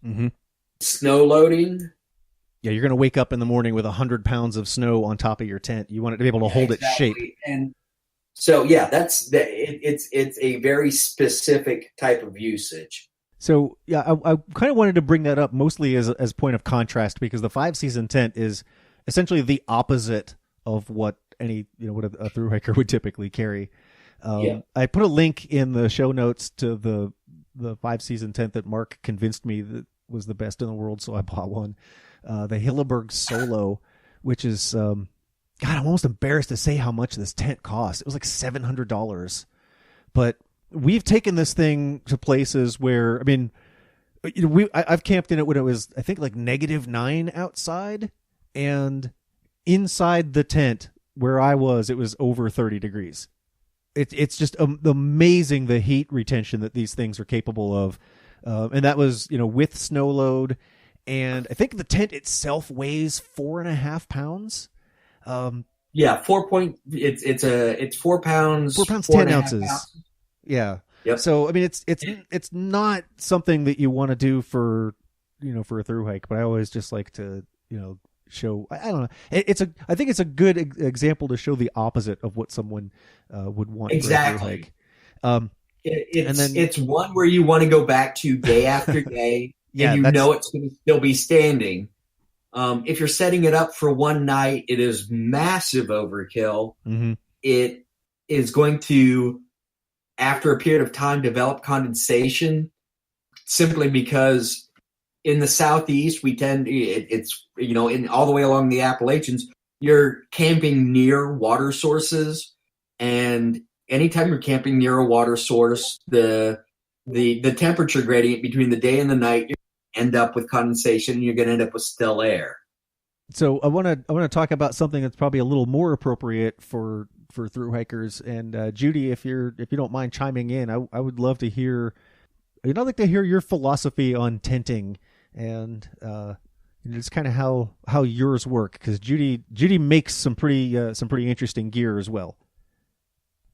snow loading. Yeah, you're going to wake up in the morning with 100 pounds of snow on top of your tent. You want it to be able to hold its shape. And so, it's a very specific type of usage. So, yeah, I kind of wanted to bring that up mostly as point of contrast, because the 5-season tent is essentially the opposite of what what a thru hiker would typically carry. I put a link in the show notes to the 5-season tent that Mark convinced me that was the best in the world, so I bought one. The Hillenburg Solo, which is, I'm almost embarrassed to say how much this tent cost. It was like $700. But we've taken this thing to places where, I've camped in it when it was, I think, like -9 outside, and inside the tent where I was, it was over 30 degrees. It's just amazing the heat retention that these things are capable of. And that was, with snow load. And I think the tent itself weighs 4.5 pounds. It's 4 pounds. 4 pounds, 10 ounces. Pounds. Yeah. Yep. So, it's not something that you want to do for a thru hike, but I always just like to, show, I don't know. I think it's a good example to show the opposite of what someone would want exactly. for a thru hike. It's one where you want to go back to day after day, and it's going to still be standing. If you're setting it up for one night, it is massive overkill. Mm-hmm. It is going to, after a period of time, develop condensation, simply because in the Southeast, we tend, in all the way along the Appalachians, you're camping near water sources, and anytime you're camping near a water source, the temperature gradient between the day and the night, you end up with condensation, and you're going to end up with still air. So I want to talk about something that's probably a little more appropriate for thru hikers. And Judy, if you don't mind chiming in, I would love to hear. I'd like to hear your philosophy on tenting and just kind of how yours work, because Judy makes some pretty interesting gear as well.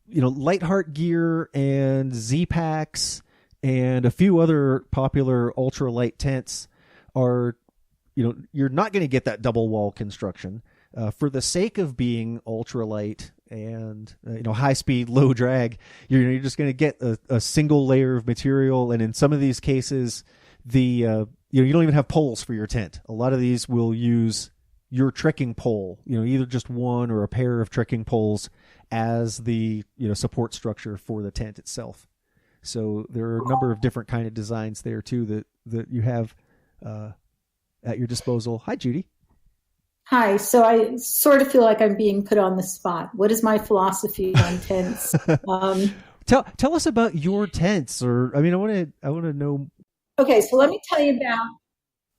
LightHeart gear and Z-Packs and a few other popular ultralight tents are, you're not going to get that double wall construction. For the sake of being ultralight and, high speed, low drag, you're just going to get a single layer of material. And in some of these cases, you don't even have poles for your tent. A lot of these will use your trekking pole, either just one or a pair of trekking poles as the support structure for the tent itself. So there are a number of different kind of designs there too that you have at your disposal. Hi, Judy. Hi. So I sort of feel like I'm being put on the spot. What is my philosophy on tents? Tell us about your tents, or I want to know. Okay, so let me tell you about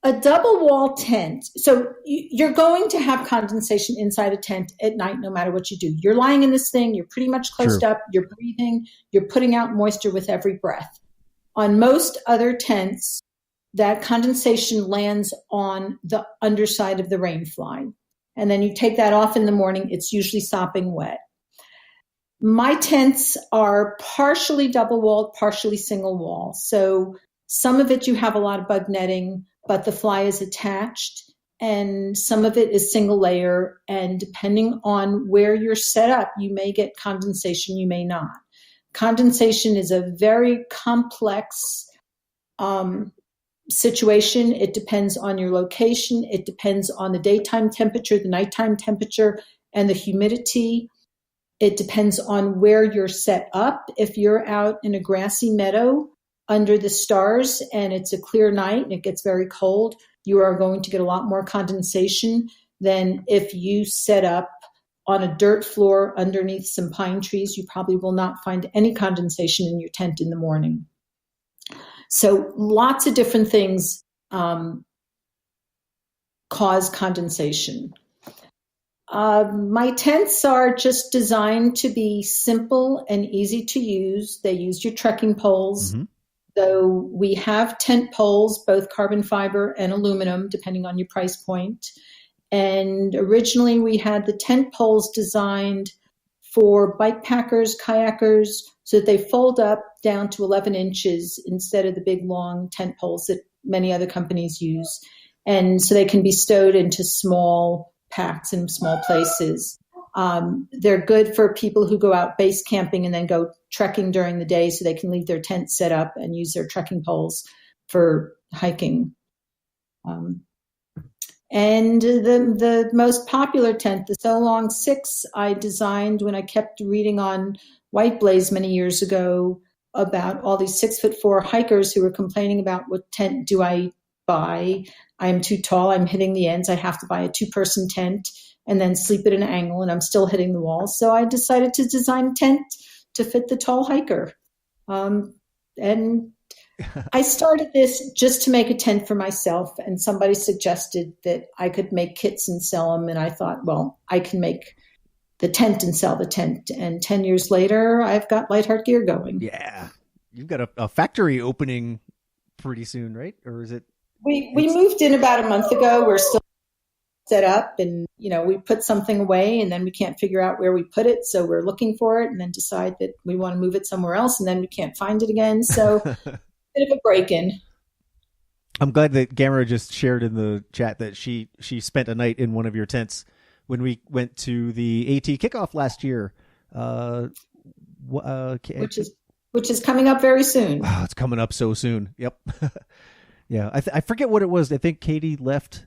a double wall tent. So you're going to have condensation inside a tent at night, no matter what you do. You're lying in this thing. You're pretty much closed up. You're breathing. You're putting out moisture with every breath. On most other tents, that condensation lands on the underside of the rainfly. And then you take that off in the morning, it's usually sopping wet. My tents are partially double walled, partially single wall. So some of it you have a lot of bug netting, but the fly is attached, and some of it is single layer. And depending on where you're set up, you may get condensation, you may not. Condensation is a very complex situation. It depends on your location. It depends on the daytime temperature, the nighttime temperature, and the humidity. It depends on where you're set up. If you're out in a grassy meadow under the stars and it's a clear night and it gets very cold, you are going to get a lot more condensation than if you set up on a dirt floor underneath some pine trees. You probably will not find any condensation in your tent in the morning. So lots of different things cause condensation. My tents are just designed to be simple and easy to use. They use your trekking poles. Mm-hmm. So we have tent poles, both carbon fiber and aluminum, depending on your price point. And originally we had the tent poles designed for bike packers, kayakers, so that they fold up down to 11 inches instead of the big long tent poles that many other companies use. And so they can be stowed into small packs in small places. They're good for people who go out base camping and then go trekking during the day, so they can leave their tent set up and use their trekking poles for hiking. And the most popular tent, the So Long 6, I designed when I kept reading on White Blaze many years ago about all these 6'4" hikers who were complaining about what tent do I buy. I'm too tall, I'm hitting the ends, I have to buy a 2-person tent and then sleep at an angle, and I'm still hitting the walls. So I decided to design a tent to fit the tall hiker. And I started this just to make a tent for myself, and somebody suggested that I could make kits and sell them, and I thought, well, I can make the tent and sell the tent. And 10 years later, I've got LightHeart gear going. Yeah. You've got a factory opening pretty soon, right? Or is it? We moved in about a month ago. We're still set up, and we put something away and then we can't figure out where we put it, so we're looking for it and then decide that we want to move it somewhere else, and then we can't find it again. So bit of a break-in. I'm glad that Gamera just shared in the chat that she spent a night in one of your tents when we went to the AT kickoff last year, which is coming up very soon. Oh, it's coming up so soon. Yep. Yeah, I forget what it was. I think Katie left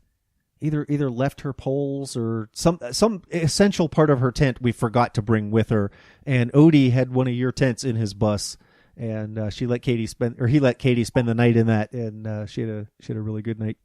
either left her poles or some essential part of her tent we forgot to bring with her. And Odie had one of your tents in his bus, and he let Katie spend the night in that, and she had a really good night.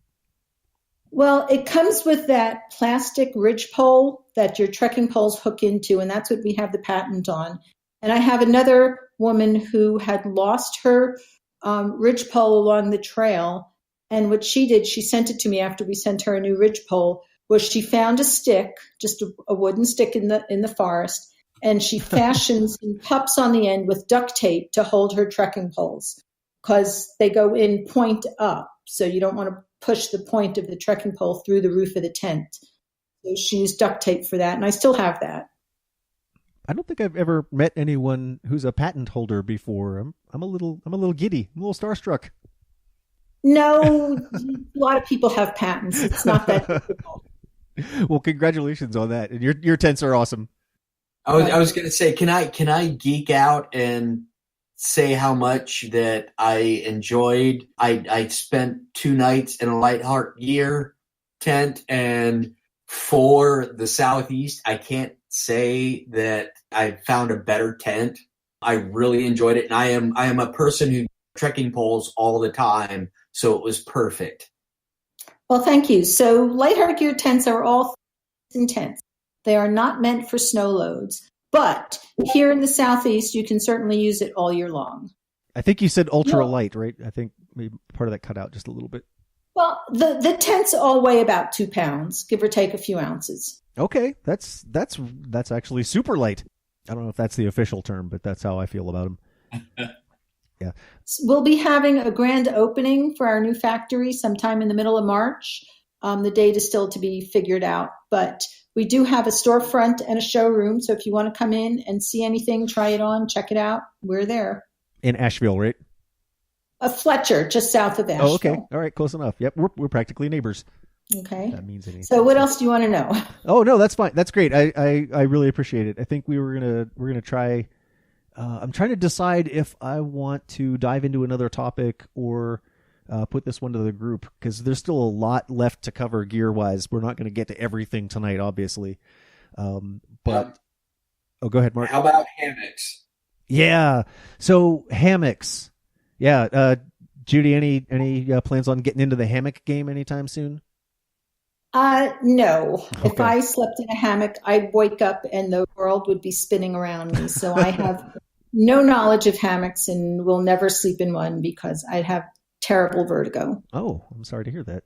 Well, it comes with that plastic ridge pole that your trekking poles hook into, and that's what we have the patent on. And I have another woman who had lost her ridge pole along the trail. And what she did, she sent it to me after we sent her a new ridge pole, was she found a stick, just a wooden stick in the forest, and she fashioned some cups on the end with duct tape to hold her trekking poles, because they go in point up. So you don't want to push the point of the trekking pole through the roof of the tent. So she used duct tape for that, and I still have that. I don't think I've ever met anyone who's a patent holder before. I'm a little giddy. I'm a little starstruck. No, a lot of people have patents. It's not that difficult. Well, congratulations on that. And your tents are awesome. I was going to say, can I geek out and say how much that I enjoyed? I spent 2 nights in a LightHeart gear tent, and for the Southeast, I can't say that I found a better tent. I really enjoyed it, and I am a person who trekking poles all the time, so it was perfect. Well, thank you. So LightHeart gear tents are all tents. They are not meant for snow loads, but here in the Southeast, you can certainly use it all year long. I think you said ultra light, right? I think maybe part of that cut out just a little bit. Well, the tents all weigh about 2 pounds, give or take a few ounces. Okay, that's actually super light. I don't know if that's the official term, but that's how I feel about them. Yeah. We'll be having a grand opening for our new factory sometime in the middle of March. The date is still to be figured out, but we do have a storefront and a showroom. So if you want to come in and see anything, try it on, check it out, we're there. In Asheville, right? Fletcher, just south of Asheville. Oh, okay. All right. Close enough. Yep. We're practically neighbors. Okay. That means anything. So what else do you want to know? Oh, no, that's fine. That's great. I really appreciate it. I think we're going to try. I'm trying to decide if I want to dive into another topic or put this one to the group, because there's still a lot left to cover gear wise. We're not going to get to everything tonight, obviously. Go ahead, Mark. How about hammocks? Yeah. So hammocks. Yeah. Judy, any plans on getting into the hammock game anytime soon? No. Okay. If I slept in a hammock, I'd wake up and the world would be spinning around me. So I have no knowledge of hammocks and will never sleep in one because I'd have terrible vertigo. Oh, I'm sorry to hear that.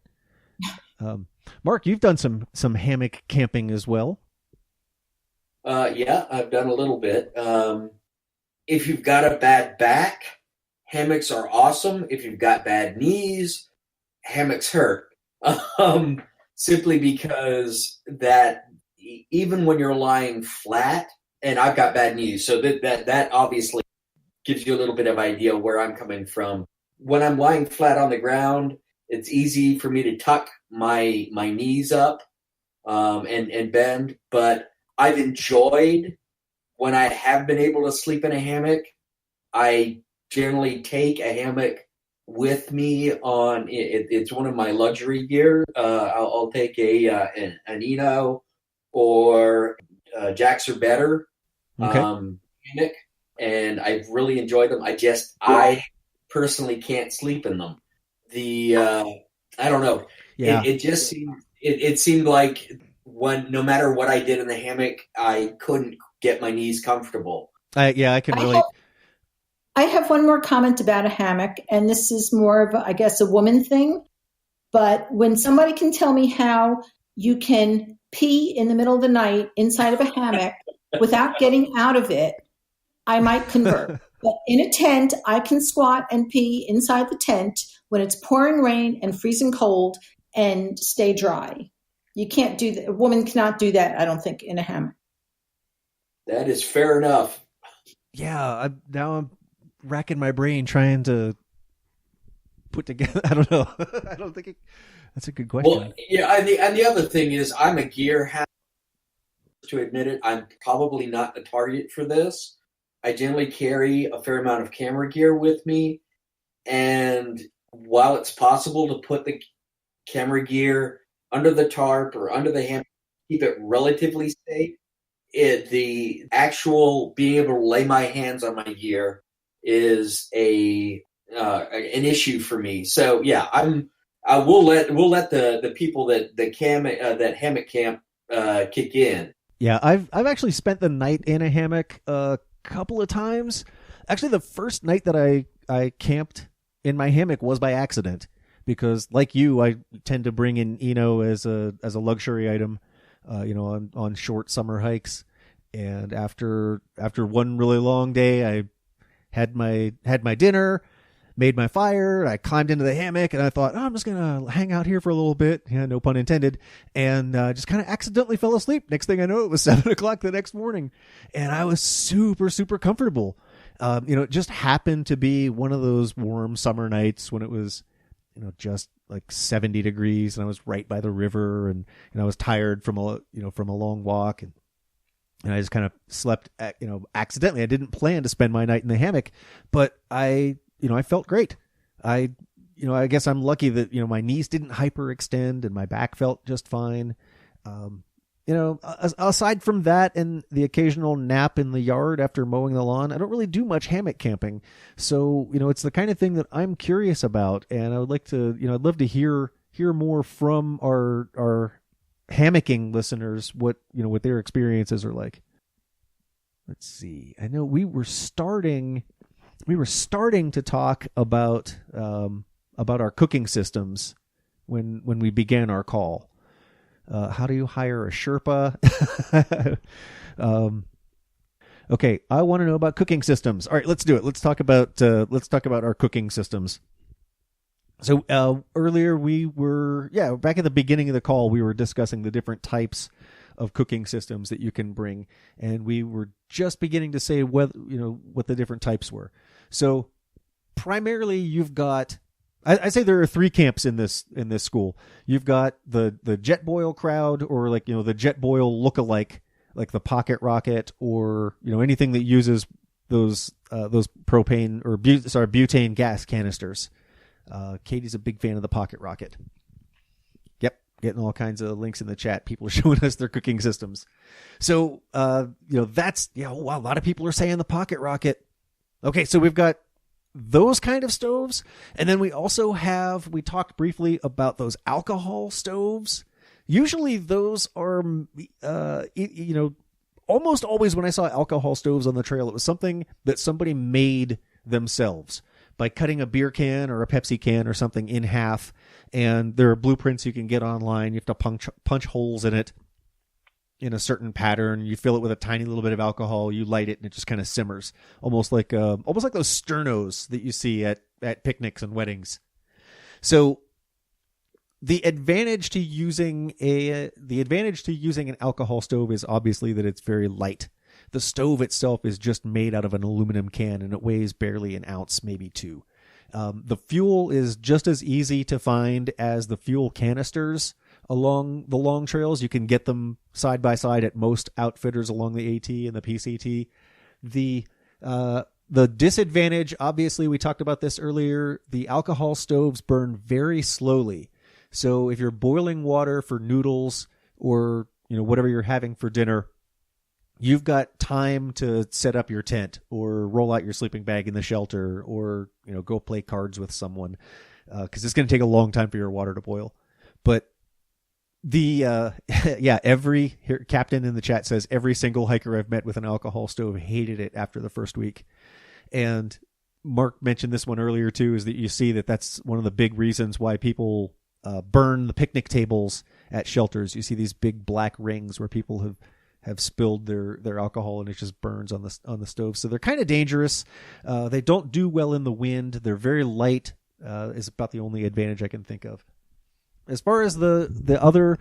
Mark, you've done some hammock camping as well. Yeah, I've done a little bit. If you've got a bad back, hammocks are awesome. If you've got bad knees, hammocks hurt. Simply because that even when you're lying flat, and I've got bad knees, so that obviously gives you a little bit of idea where I'm coming from. When I'm lying flat on the ground, it's easy for me to tuck my knees up and bend, but I've enjoyed when I have been able to sleep in a hammock. I generally take a hammock with me on it's one of my luxury gear. I'll take an Eno or Jacks or better hammock, and I've really enjoyed them. I personally can't sleep in them. I don't know. Yeah. It just seemed like no matter what I did in the hammock, I couldn't get my knees comfortable. I can relate. I have one more comment about a hammock, and this is more of, I guess, a woman thing. But when somebody can tell me how you can pee in the middle of the night inside of a hammock without getting out of it, I might convert. But in a tent, I can squat and pee inside the tent when it's pouring rain and freezing cold and stay dry. You can't do that. A woman cannot do that, I don't think, in a hammock. That is fair enough. Yeah, now I'm racking my brain trying to put together. I don't know. I don't think that's a good question. Well, yeah, and the other thing is, I'm a gearhead. To admit it, I'm probably not a target for this. I generally carry a fair amount of camera gear with me, and while it's possible to put the camera gear under the tarp or under the hammock, keep it relatively safe, the actual being able to lay my hands on my gear is an issue for me. So yeah, we'll let the people that hammock camp kick in. Yeah, I've actually spent the night in a hammock a couple of times. Actually, the first night that I camped in my hammock was by accident, because like you, I tend to bring in Eno as a luxury item, on short summer hikes. And after one really long day, I had my dinner, made my fire, I climbed into the hammock, and I thought, I'm just gonna hang out here for a little bit. Yeah, no pun intended. And just kind of accidentally fell asleep. Next thing I know, it was 7:00 the next morning, and I was super, super comfortable. It just happened to be one of those warm summer nights when it was, just like 70 degrees, and I was right by the river, and I was tired from a long walk, and I just kind of slept, accidentally. I didn't plan to spend my night in the hammock, but I felt great. I guess I'm lucky that, my knees didn't hyperextend and my back felt just fine. Aside from that and the occasional nap in the yard after mowing the lawn, I don't really do much hammock camping. So, it's the kind of thing that I'm curious about, and I would like to, I'd love to hear more from our hammocking listeners, what their experiences are like. Let's see. I know we were starting to talk about our cooking systems when we began our call. How do you hire a Sherpa? Okay, I want to know about cooking systems. All right, let's do it. Let's talk about our cooking systems. So earlier we were, back at the beginning of the call, we were discussing the different types of cooking systems that you can bring, and we were just beginning to say what the different types were. So primarily, you've got, I say there are three camps in this school. You've got the jet boil crowd, or the jet boil lookalike, like the pocket rocket, or anything that uses those propane or butane gas canisters. Katie's a big fan of the pocket rocket. Yep, getting all kinds of links in the chat. People are showing us their cooking systems. So that's a lot of people are saying the pocket rocket. Okay, so we've got those kind of stoves, and then we also we talked briefly about those alcohol stoves. Usually those are almost always when I saw alcohol stoves on the trail, it was something that somebody made themselves by cutting a beer can or a Pepsi can or something in half, and there are blueprints you can get online. You have to punch holes in it in a certain pattern. You fill it with a tiny little bit of alcohol, you light it, and it just kind of simmers, almost like those sternos that you see at picnics and weddings. So the advantage to using an alcohol stove is obviously that it's very light. The stove itself is just made out of an aluminum can, and it weighs barely an ounce, maybe two. The fuel is just as easy to find as the fuel canisters along the long trails. You can get them side by side at most outfitters along the AT and the PCT. The disadvantage, obviously, we talked about this earlier, the alcohol stoves burn very slowly. So if you're boiling water for noodles or whatever you're having for dinner, you've got time to set up your tent or roll out your sleeping bag in the shelter, or go play cards with someone, because it's going to take a long time for your water to boil. But every captain in the chat says every single hiker I've met with an alcohol stove hated it after the first week. And Mark mentioned this one earlier too, is that you see that's one of the big reasons why people burn the picnic tables at shelters. You see these big black rings where people have spilled their alcohol, and it just burns on the stove. So they're kind of dangerous. They don't do well in the wind. They're very light. Is about the only advantage I can think of. As far as the other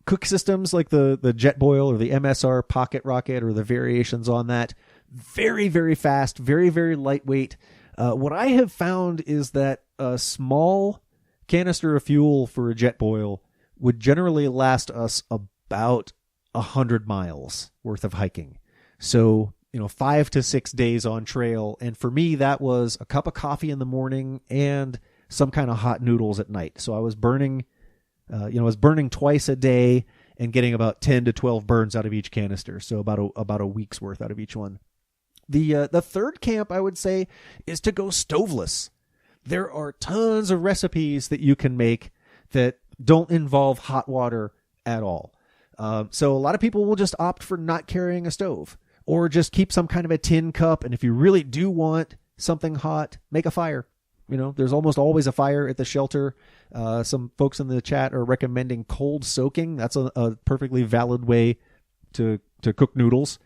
cook systems, like the jet boil or the MSR pocket rocket or the variations on that, very, very fast, very, very lightweight. What I have found is that a small canister of fuel for a jet boil would generally last us about 100 miles worth of hiking. So, 5 to 6 days on trail. And for me, that was a cup of coffee in the morning and some kind of hot noodles at night. So I was burning, twice a day and getting about 10 to 12 burns out of each canister. So about a week's worth out of each one. The third camp, I would say, is to go stoveless. There are tons of recipes that you can make that don't involve hot water at all. So a lot of people will just opt for not carrying a stove, or just keep some kind of a tin cup. And if you really do want something hot, make a fire. There's almost always a fire at the shelter. Some folks in the chat are recommending cold soaking. That's a perfectly valid way to cook noodles.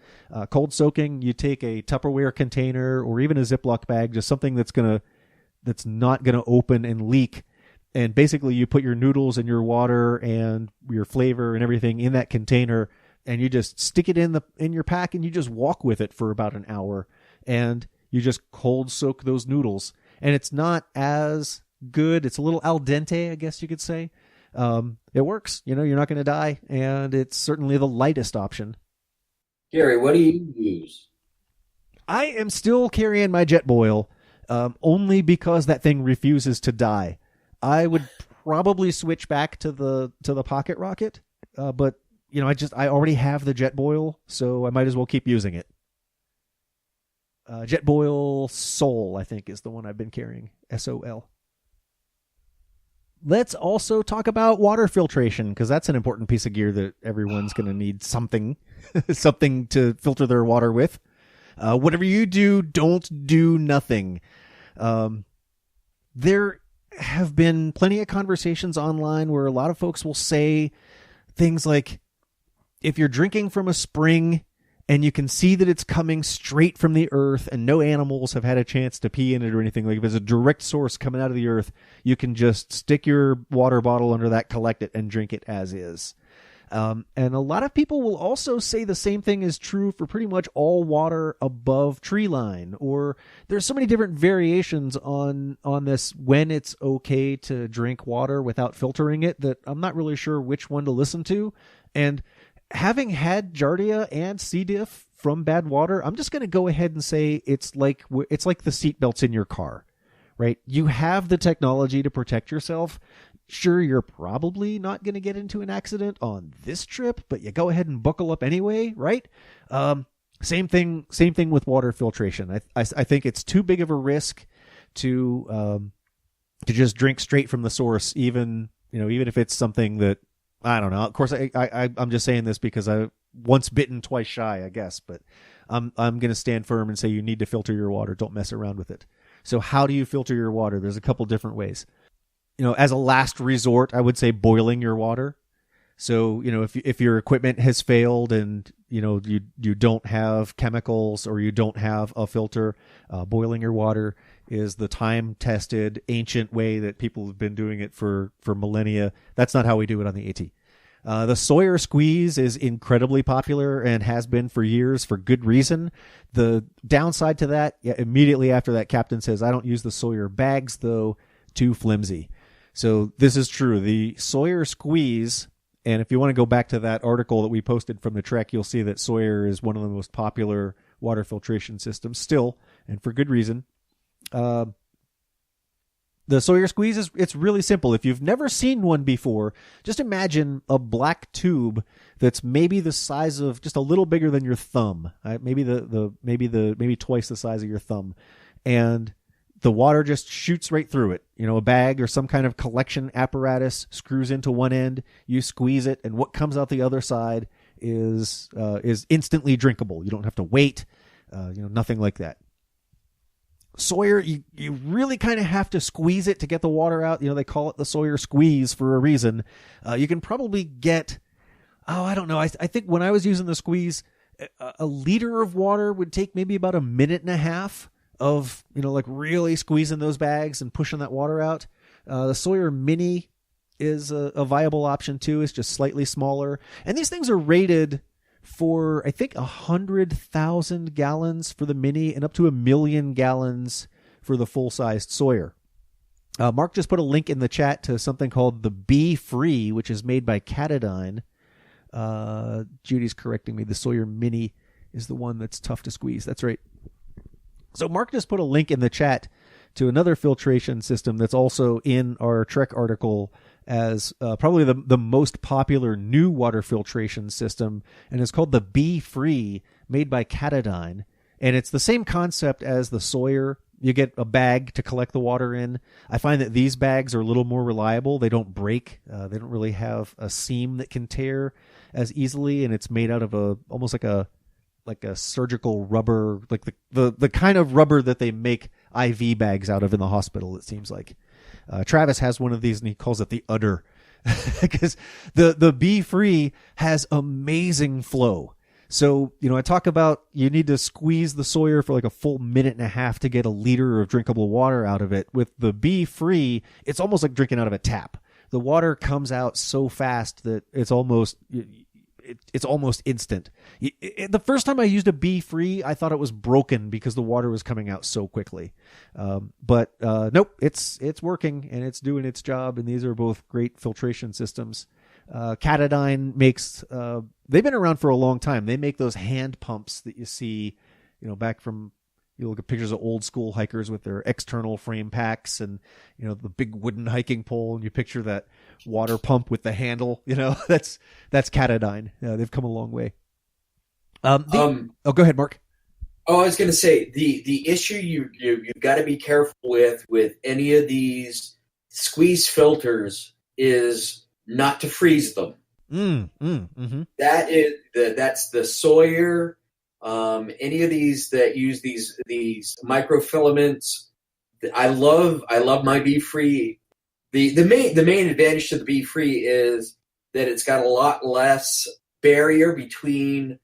Cold soaking, you take a Tupperware container or even a Ziploc bag, just something that's not going to open and leak. And basically you put your noodles and your water and your flavor and everything in that container, and you just stick it in your pack, and you just walk with it for about an hour, and you just cold soak those noodles. And it's not as good. It's a little al dente, I guess you could say. It works. You're not going to die, and it's certainly the lightest option. Gary, what do you use? I am still carrying my jet boil, only because that thing refuses to die. I would probably switch back to the pocket rocket, but I already have the jet boil, so I might as well keep using it. Jet boil Sol, I think, is the one I've been carrying. SOL. Let's also talk about water filtration, because that's an important piece of gear that everyone's going to need something to filter their water with. Whatever you do, don't do nothing. There have been plenty of conversations online where a lot of folks will say things like, if you're drinking from a spring and you can see that it's coming straight from the earth and no animals have had a chance to pee in it or anything. Like if it's a direct source coming out of the earth, you can just stick your water bottle under that, collect it, and drink it as is. And a lot of people will also say the same thing is true for pretty much all water above tree line, or there's so many different variations on this when it's okay to drink water without filtering it that I'm not really sure which one to listen to. And having had Giardia and C. diff from bad water, I'm just going to go ahead and say it's like the seatbelts in your car, right? You have the technology to protect yourself. Sure, you're probably not going to get into an accident on this trip, but you go ahead and buckle up anyway, right? Same thing with water filtration. I think it's too big of a risk to just drink straight from the source, even if it's something that, I don't know. Of course, I'm just saying this because I once bitten, twice shy, I guess. But I'm going to stand firm and say you need to filter your water. Don't mess around with it. So how do you filter your water? There's a couple different ways. As a last resort, I would say boiling your water. So, if your equipment has failed and, you don't have chemicals or you don't have a filter, boiling your water is the time-tested, ancient way that people have been doing it for millennia. That's not how we do it on the AT. The Sawyer squeeze is incredibly popular and has been for years for good reason. The downside to that, immediately after that, Captain says, I don't use the Sawyer bags, though, too flimsy. So this is true. The Sawyer squeeze, and if you want to go back to that article that we posted from the Trek, you'll see that Sawyer is one of the most popular water filtration systems still, and for good reason. The Sawyer squeeze it's really simple. If you've never seen one before, just imagine a black tube that's maybe the size of just a little bigger than your thumb, maybe twice the size of your thumb, and the water just shoots right through it. A bag or some kind of collection apparatus screws into one end, you squeeze it, and what comes out the other side is instantly drinkable. You don't have to wait, nothing like that. Sawyer, you really kind of have to squeeze it to get the water out. They call it the Sawyer squeeze for a reason. You can probably get, I don't know. I think when I was using the squeeze, a liter of water would take maybe about a minute and a half of, really squeezing those bags and pushing that water out. The Sawyer Mini is a viable option too. It's just slightly smaller. And these things are rated for, I think, 100,000 gallons for the Mini and up to 1 million gallons for the full-sized Sawyer. Mark just put a link in the chat to something called the Be Free, which is made by Catadine. Judy's correcting me. The Sawyer Mini is the one that's tough to squeeze. That's right. So Mark just put a link in the chat to another filtration system that's also in our Trek article as probably the most popular new water filtration system, and it's called the Be Free, made by Catadine. And it's the same concept as the Sawyer. You get a bag to collect the water in. I find that these bags are a little more reliable. They don't break. They don't really have a seam that can tear as easily, and it's made out of almost like a surgical rubber, like the kind of rubber that they make IV bags out of in the hospital, it seems like. Travis has one of these and he calls it the udder because the Be Free has amazing flow. So, I talk about you need to squeeze the Sawyer for like a full minute and a half to get a liter of drinkable water out of it. With the Be Free, it's almost like drinking out of a tap. The water comes out so fast that it's almost instant. The first time I used a Be Free, I thought it was broken because the water was coming out so quickly. But nope, it's working and it's doing its job. And these are both great filtration systems. Catadine makes, they've been around for a long time. They make those hand pumps that you see, back from, you look at pictures of old school hikers with their external frame packs and, the big wooden hiking pole, and you picture that water pump with the handle, that's Catadine. They've come a long way. Go ahead, Mark. Oh, I was going to say the issue you've got to be careful with any of these squeeze filters is not to freeze them. Mm-hmm. That's the Sawyer. Any of these that use these microfilaments, I love my Be Free. The main advantage to the Be Free is that it's got a lot less barrier between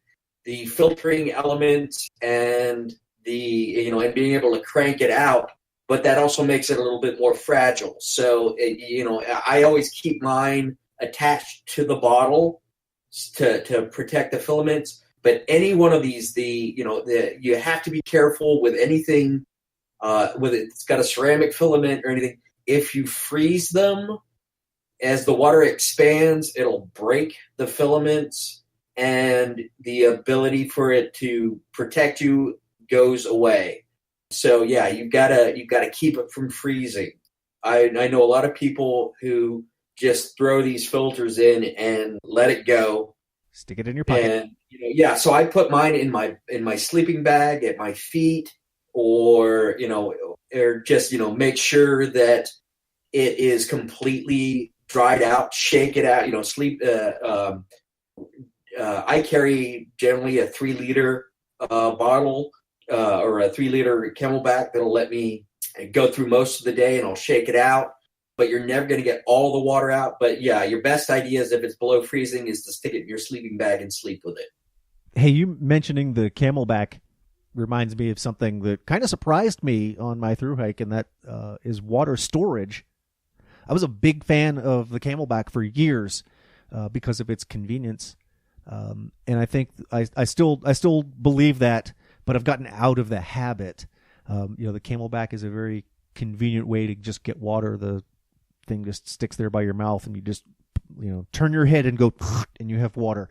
the filtering element and and being able to crank it out, but that also makes it a little bit more fragile. So, I always keep mine attached to the bottle to protect the filaments. But any one of these, you have to be careful with anything, whether it's got a ceramic filament or anything. If you freeze them, as the water expands, it'll break the filaments, and the ability for it to protect you goes away. So yeah, you've got to keep it from freezing. I know a lot of people who just throw these filters in and let it go. Stick it in your pocket. And so I put mine in my sleeping bag at my feet, or just make sure that it is completely dried out, shake it out, I carry generally a 3-liter bottle or a 3-liter Camelback that'll let me go through most of the day, and I'll shake it out. But you're never going to get all the water out. But yeah, your best idea is, if it's below freezing, is to stick it in your sleeping bag and sleep with it. Hey, you mentioning the Camelback reminds me of something that kind of surprised me on my thru hike, and that is water storage. I was a big fan of the Camelback for years because of its convenience, and I think I still believe that, but I've gotten out of the habit. The Camelback is a very convenient way to just get water. The thing just sticks there by your mouth, and you just turn your head and go, and you have water.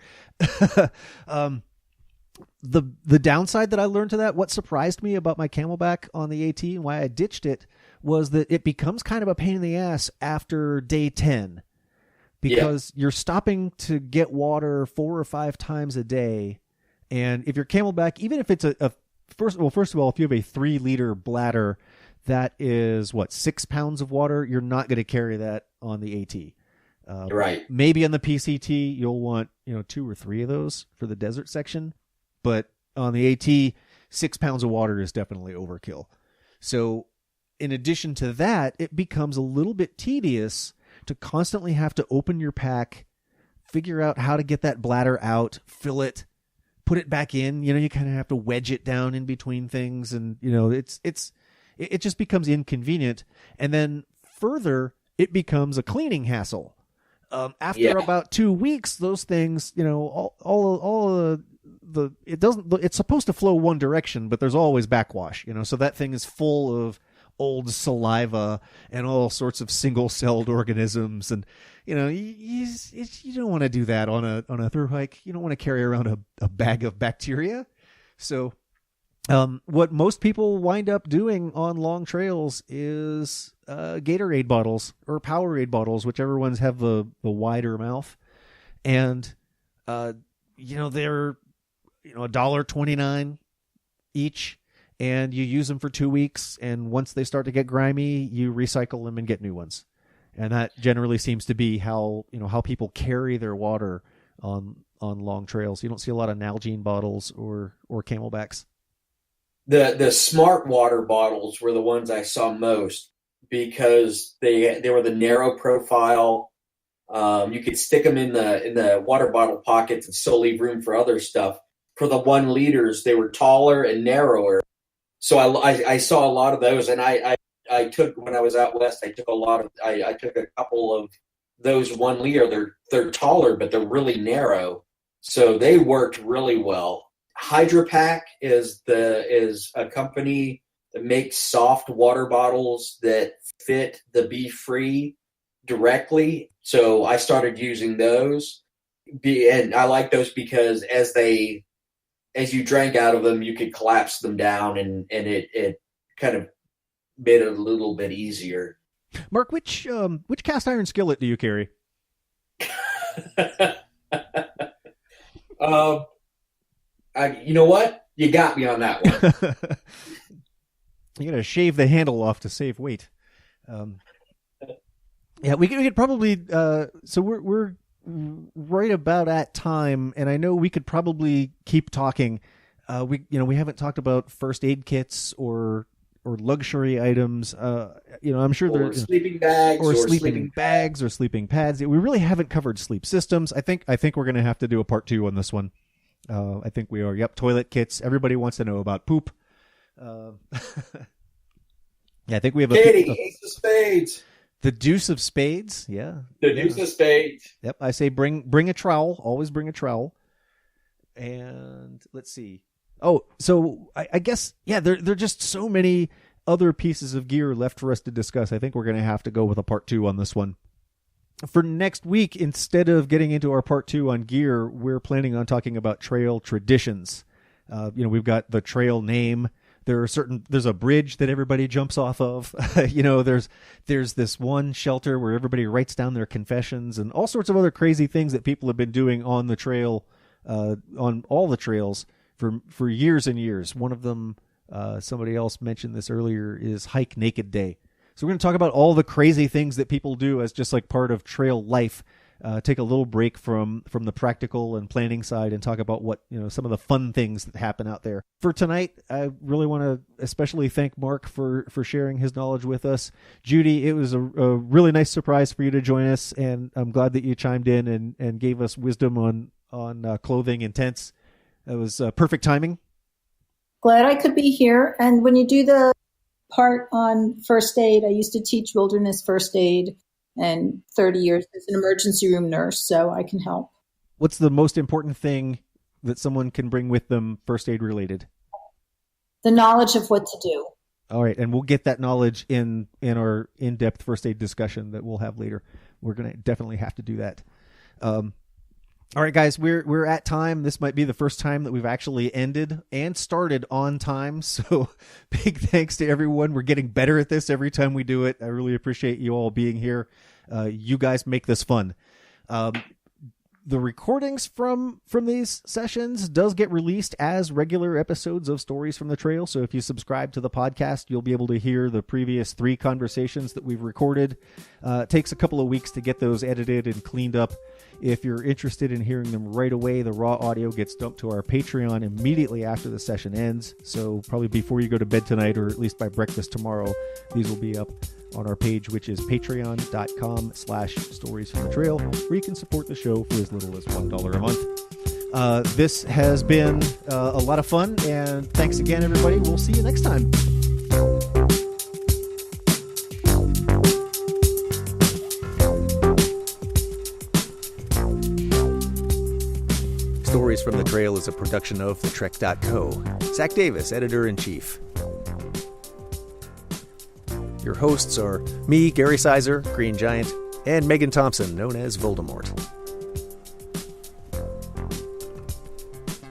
The downside that I learned to that, what surprised me about my Camelback on the AT and why I ditched it, was that it becomes kind of a pain in the ass after day 10, because you're stopping to get water 4 or 5 times a day. And if your Camelback, even if it's first of all, if you have a 3-liter bladder, that is 6 pounds of water, you're not going to carry that on the AT. Right. Maybe on the PCT, you'll want 2 or 3 of those for the desert section. But on the AT, 6 pounds of water is definitely overkill. So in addition to that, it becomes a little bit tedious to constantly have to open your pack, figure out how to get that bladder out, fill it, put it back in. You kind of have to wedge it down in between things, and it just becomes inconvenient. And then further, it becomes a cleaning hassle. After about 2 weeks, those things, it's supposed to flow one direction, but there's always backwash, so that thing is full of old saliva and all sorts of single-celled organisms, and you don't want to do that on a thru hike. You don't want to carry around a bag of bacteria. So what most people wind up doing on long trails is Gatorade bottles or Powerade bottles, whichever ones have the wider mouth, and they're $1.29 each, and you use them for 2 weeks, and once they start to get grimy, you recycle them and get new ones. And that generally seems to be how people carry their water on long trails. You don't see a lot of Nalgene bottles or Camelbacks. The smart water bottles were the ones I saw most, because they were the narrow profile. You could stick them in the water bottle pockets and still leave room for other stuff. For the 1 liters, they were taller and narrower. So I saw a lot of those, and I took, when I was out west, I took a couple of those 1 liter. They're taller, but they're really narrow, so they worked really well. Hydropack is a company that makes soft water bottles that fit the Be Free directly. So I started using those, and I like those because as you drank out of them, you could collapse them down, and it kind of made it a little bit easier. Mark, which cast iron skillet do you carry? You know what? You got me on that one. You got to shave the handle off to save weight. Yeah, we could probably. So we're right about at time, and I know we could probably keep talking. We haven't talked about first aid kits or luxury items. I'm sure there's sleeping bags or sleeping bags or sleeping pads. We really haven't covered sleep systems. I think we're going to have to do a part 2 on this one. I think we are. Yep, toilet kits. Everybody wants to know about poop. Yeah, I think we have Katie, Ace of Spades. The Deuce of Spades. Yeah. The Deuce of Spades. Yep, I say bring a trowel. Always bring a trowel. And let's see. Oh, so I guess, yeah, there are just so many other pieces of gear left for us to discuss. I think we're going to have to go with a part 2 on this one. For next week, instead of getting into our part 2 on gear, we're planning on talking about trail traditions. We've got the trail name. There's a bridge that everybody jumps off of. There's this one shelter where everybody writes down their confessions and all sorts of other crazy things that people have been doing on the trail, on all the trails for years and years. One of them, somebody else mentioned this earlier, is Hike Naked Day. So we're going to talk about all the crazy things that people do as just like part of trail life. Take a little break from the practical and planning side and talk about what, some of the fun things that happen out there. For tonight, I really want to especially thank Mark for sharing his knowledge with us. Judy, it was a really nice surprise for you to join us, and I'm glad that you chimed in and gave us wisdom on clothing and tents. It was perfect timing. Glad I could be here. And when you do the part on first aid, I used to teach wilderness first aid and 30 years as an emergency room nurse, so I can help. What's the most important thing that someone can bring with them first aid related? The knowledge of what to do. All right, and we'll get that knowledge in our in-depth first aid discussion that we'll have later. We're going to definitely have to do that. All right, guys, we're at time. This might be the first time that we've actually ended and started on time. So big thanks to everyone. We're getting better at this every time we do it. I really appreciate you all being here. You guys make this fun. The recordings from these sessions does get released as regular episodes of Stories from the Trail. So if you subscribe to the podcast, you'll be able to hear the previous 3 conversations that we've recorded. It takes a couple of weeks to get those edited and cleaned up. If you're interested in hearing them right away, the raw audio gets dumped to our Patreon immediately after the session ends. So probably before you go to bed tonight, or at least by breakfast tomorrow, these will be up on our page, which is patreon.com/stories from the trail, where you can support the show for as little as $1 a month. This has been a lot of fun, and thanks again, everybody. We'll see you next time. Stories from the Trail is a production of thetrek.co. Zach Davis, editor-in-chief. Your hosts are me, Gary Sizer, Green Giant, and Megan Thompson, known as Voldemort.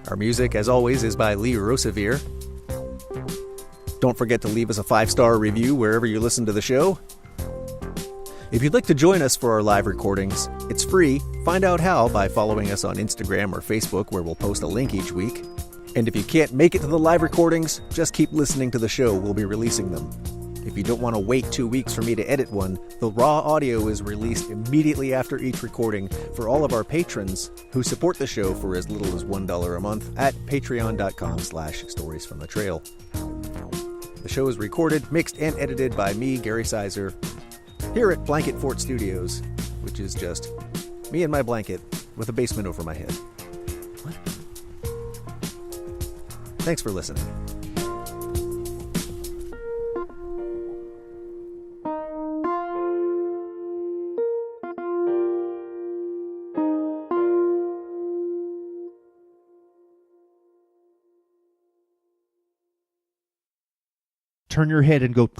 Our music, as always, is by Lee Rosevere. Don't forget to leave us a 5-star review wherever you listen to the show. If you'd like to join us for our live recordings, it's free. Find out how by following us on Instagram or Facebook, where we'll post a link each week. And if you can't make it to the live recordings, just keep listening to the show. We'll be releasing them. If you don't want to wait 2 weeks for me to edit one, the raw audio is released immediately after each recording for all of our patrons who support the show for as little as $1 a month at patreon.com/stories from the trail. The show is recorded, mixed, and edited by me, Gary Sizer, here at Blanket Fort Studios, which is just me and my blanket with a basement over my head. What? Thanks for listening. Turn your head and go